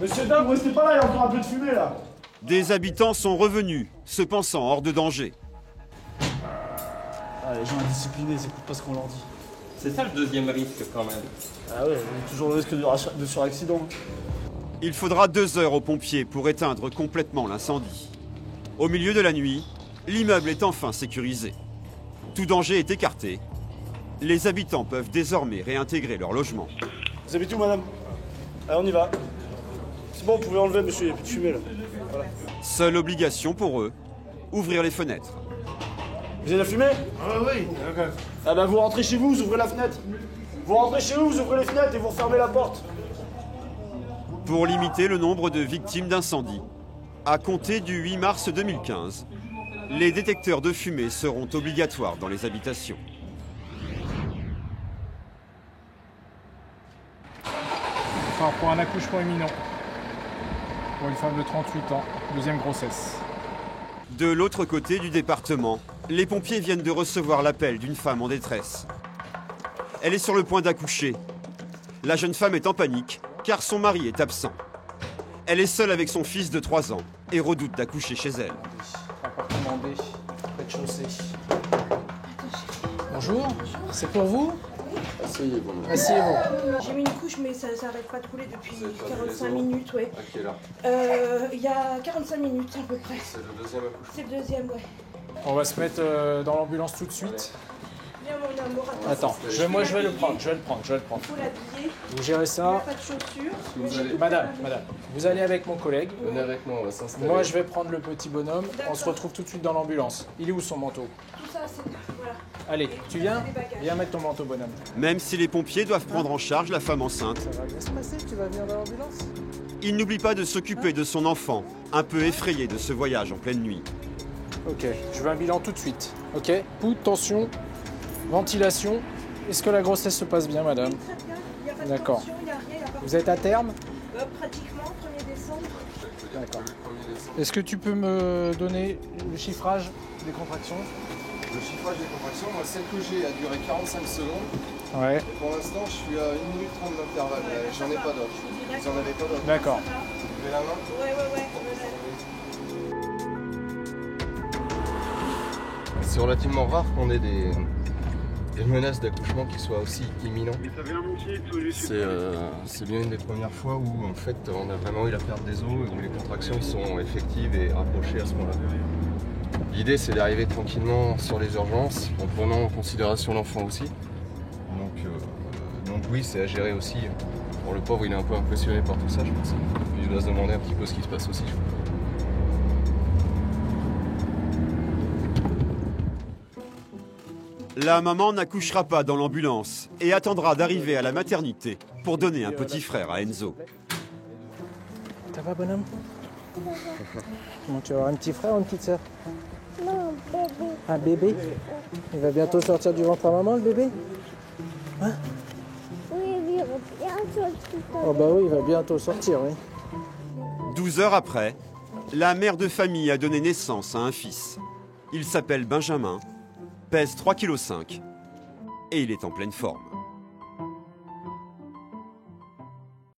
Monsieur Dame, vous restez pas là, il y a encore un peu de fumée là. Des habitants sont revenus, se pensant hors de danger. Ah, les gens indisciplinés, ils écoutent pas ce qu'on leur dit. C'est ça le deuxième risque quand même. Ah ouais, il y a toujours le risque de suraccident. Il faudra 2 heures aux pompiers pour éteindre complètement l'incendie. Au milieu de la nuit, l'immeuble est enfin sécurisé. Tout danger est écarté. Les habitants peuvent désormais réintégrer leur logement. Vous habitez où, madame? Allez, on y va. C'est bon, vous pouvez enlever, monsieur, il n'y a plus de fumée là. Voilà. Seule obligation pour eux, ouvrir les fenêtres. Vous avez la fumée? Ah oui. Okay. Ah bah vous rentrez chez vous, vous ouvrez la fenêtre. Vous rentrez chez vous, vous ouvrez les fenêtres et vous refermez la porte. Pour limiter le nombre de victimes d'incendie, à compter du 8 mars 2015, les détecteurs de fumée seront obligatoires dans les habitations. Enfin, pour un accouchement imminent. Pour une femme de 38 ans, deuxième grossesse. De l'autre côté du département, les pompiers viennent de recevoir l'appel d'une femme en détresse. Elle est sur le point d'accoucher. La jeune femme est en panique car son mari est absent. Elle est seule avec son fils de 3 ans et redoute d'accoucher chez elle. Appartement B, rez-de-chaussée. Bonjour, c'est pour vous? Asseyez-vous. Asseyez-vous. J'ai mis une couche, mais ça n'arrête pas de couler depuis 45 minutes, ouais. À quelle heure? Il y a 45 minutes à peu près. C'est le deuxième accouchement? C'est le deuxième, ouais. On va se mettre dans l'ambulance tout de suite. Viens, mon amour, Attends, moi je vais le prendre, je vais le prendre. Il faut l'habiller. Vous gérez ça. Pas de chaussures. Madame, vous allez avec mon collègue. Venez avec moi, on va s'installer. Moi je vais prendre le petit bonhomme. On se retrouve tout de suite dans l'ambulance. Il est où son manteau? Tout ça, c'est... Voilà. Allez, tu viens? Viens mettre ton manteau, bonhomme. Même si les pompiers doivent prendre en charge la femme enceinte, Ça va bien se passer, tu vas venir dans l'ambulance. ils n'oublient pas de s'occuper de son enfant, un peu effrayé de ce voyage en pleine nuit. Ok, je veux un bilan tout de suite. Ok, pouls, tension, ventilation. Est-ce que la grossesse se passe bien, madame? Très bien, il n'y a pas de D'accord. tension, il n'y a rien. il y a pas Vous êtes à terme? Pratiquement, 1er décembre. D'accord. Est-ce que tu peux me donner le chiffrage des contractions? Le chiffrage des contractions, moi, celle que j'ai a duré 45 secondes. Ouais. Et pour l'instant, je suis à 1 minute 30 d'intervalle. J'en ai pas d'autres. Vous en avez pas d'autres? D'accord. Vous levez la main? Ouais. C'est relativement rare qu'on ait des menaces d'accouchement qui soient aussi imminentes. C'est bien une des premières fois où en fait on a vraiment eu la perte des os et où les contractions sont effectives et rapprochées à ce moment-là. L'idée c'est d'arriver tranquillement sur les urgences en prenant en considération l'enfant aussi. Donc oui, c'est à gérer aussi. Pour le pauvre, il est un peu impressionné par tout ça, je pense. Puis il doit se demander un petit peu ce qui se passe aussi. La maman n'accouchera pas dans l'ambulance et attendra d'arriver à la maternité pour donner un petit frère à Enzo. Ça va, bonhomme? Comment tu vas avoir un petit frère ou une petite sœur? Non, bébé. Un bébé? Il va bientôt sortir du ventre à maman, le bébé? Hein? Oui, il va bientôt sortir. Oh bah oui, il va bientôt sortir, oui. 12 heures après, la mère de famille a donné naissance à un fils. Il s'appelle Benjamin, pèse 3,5 kg et il est en pleine forme.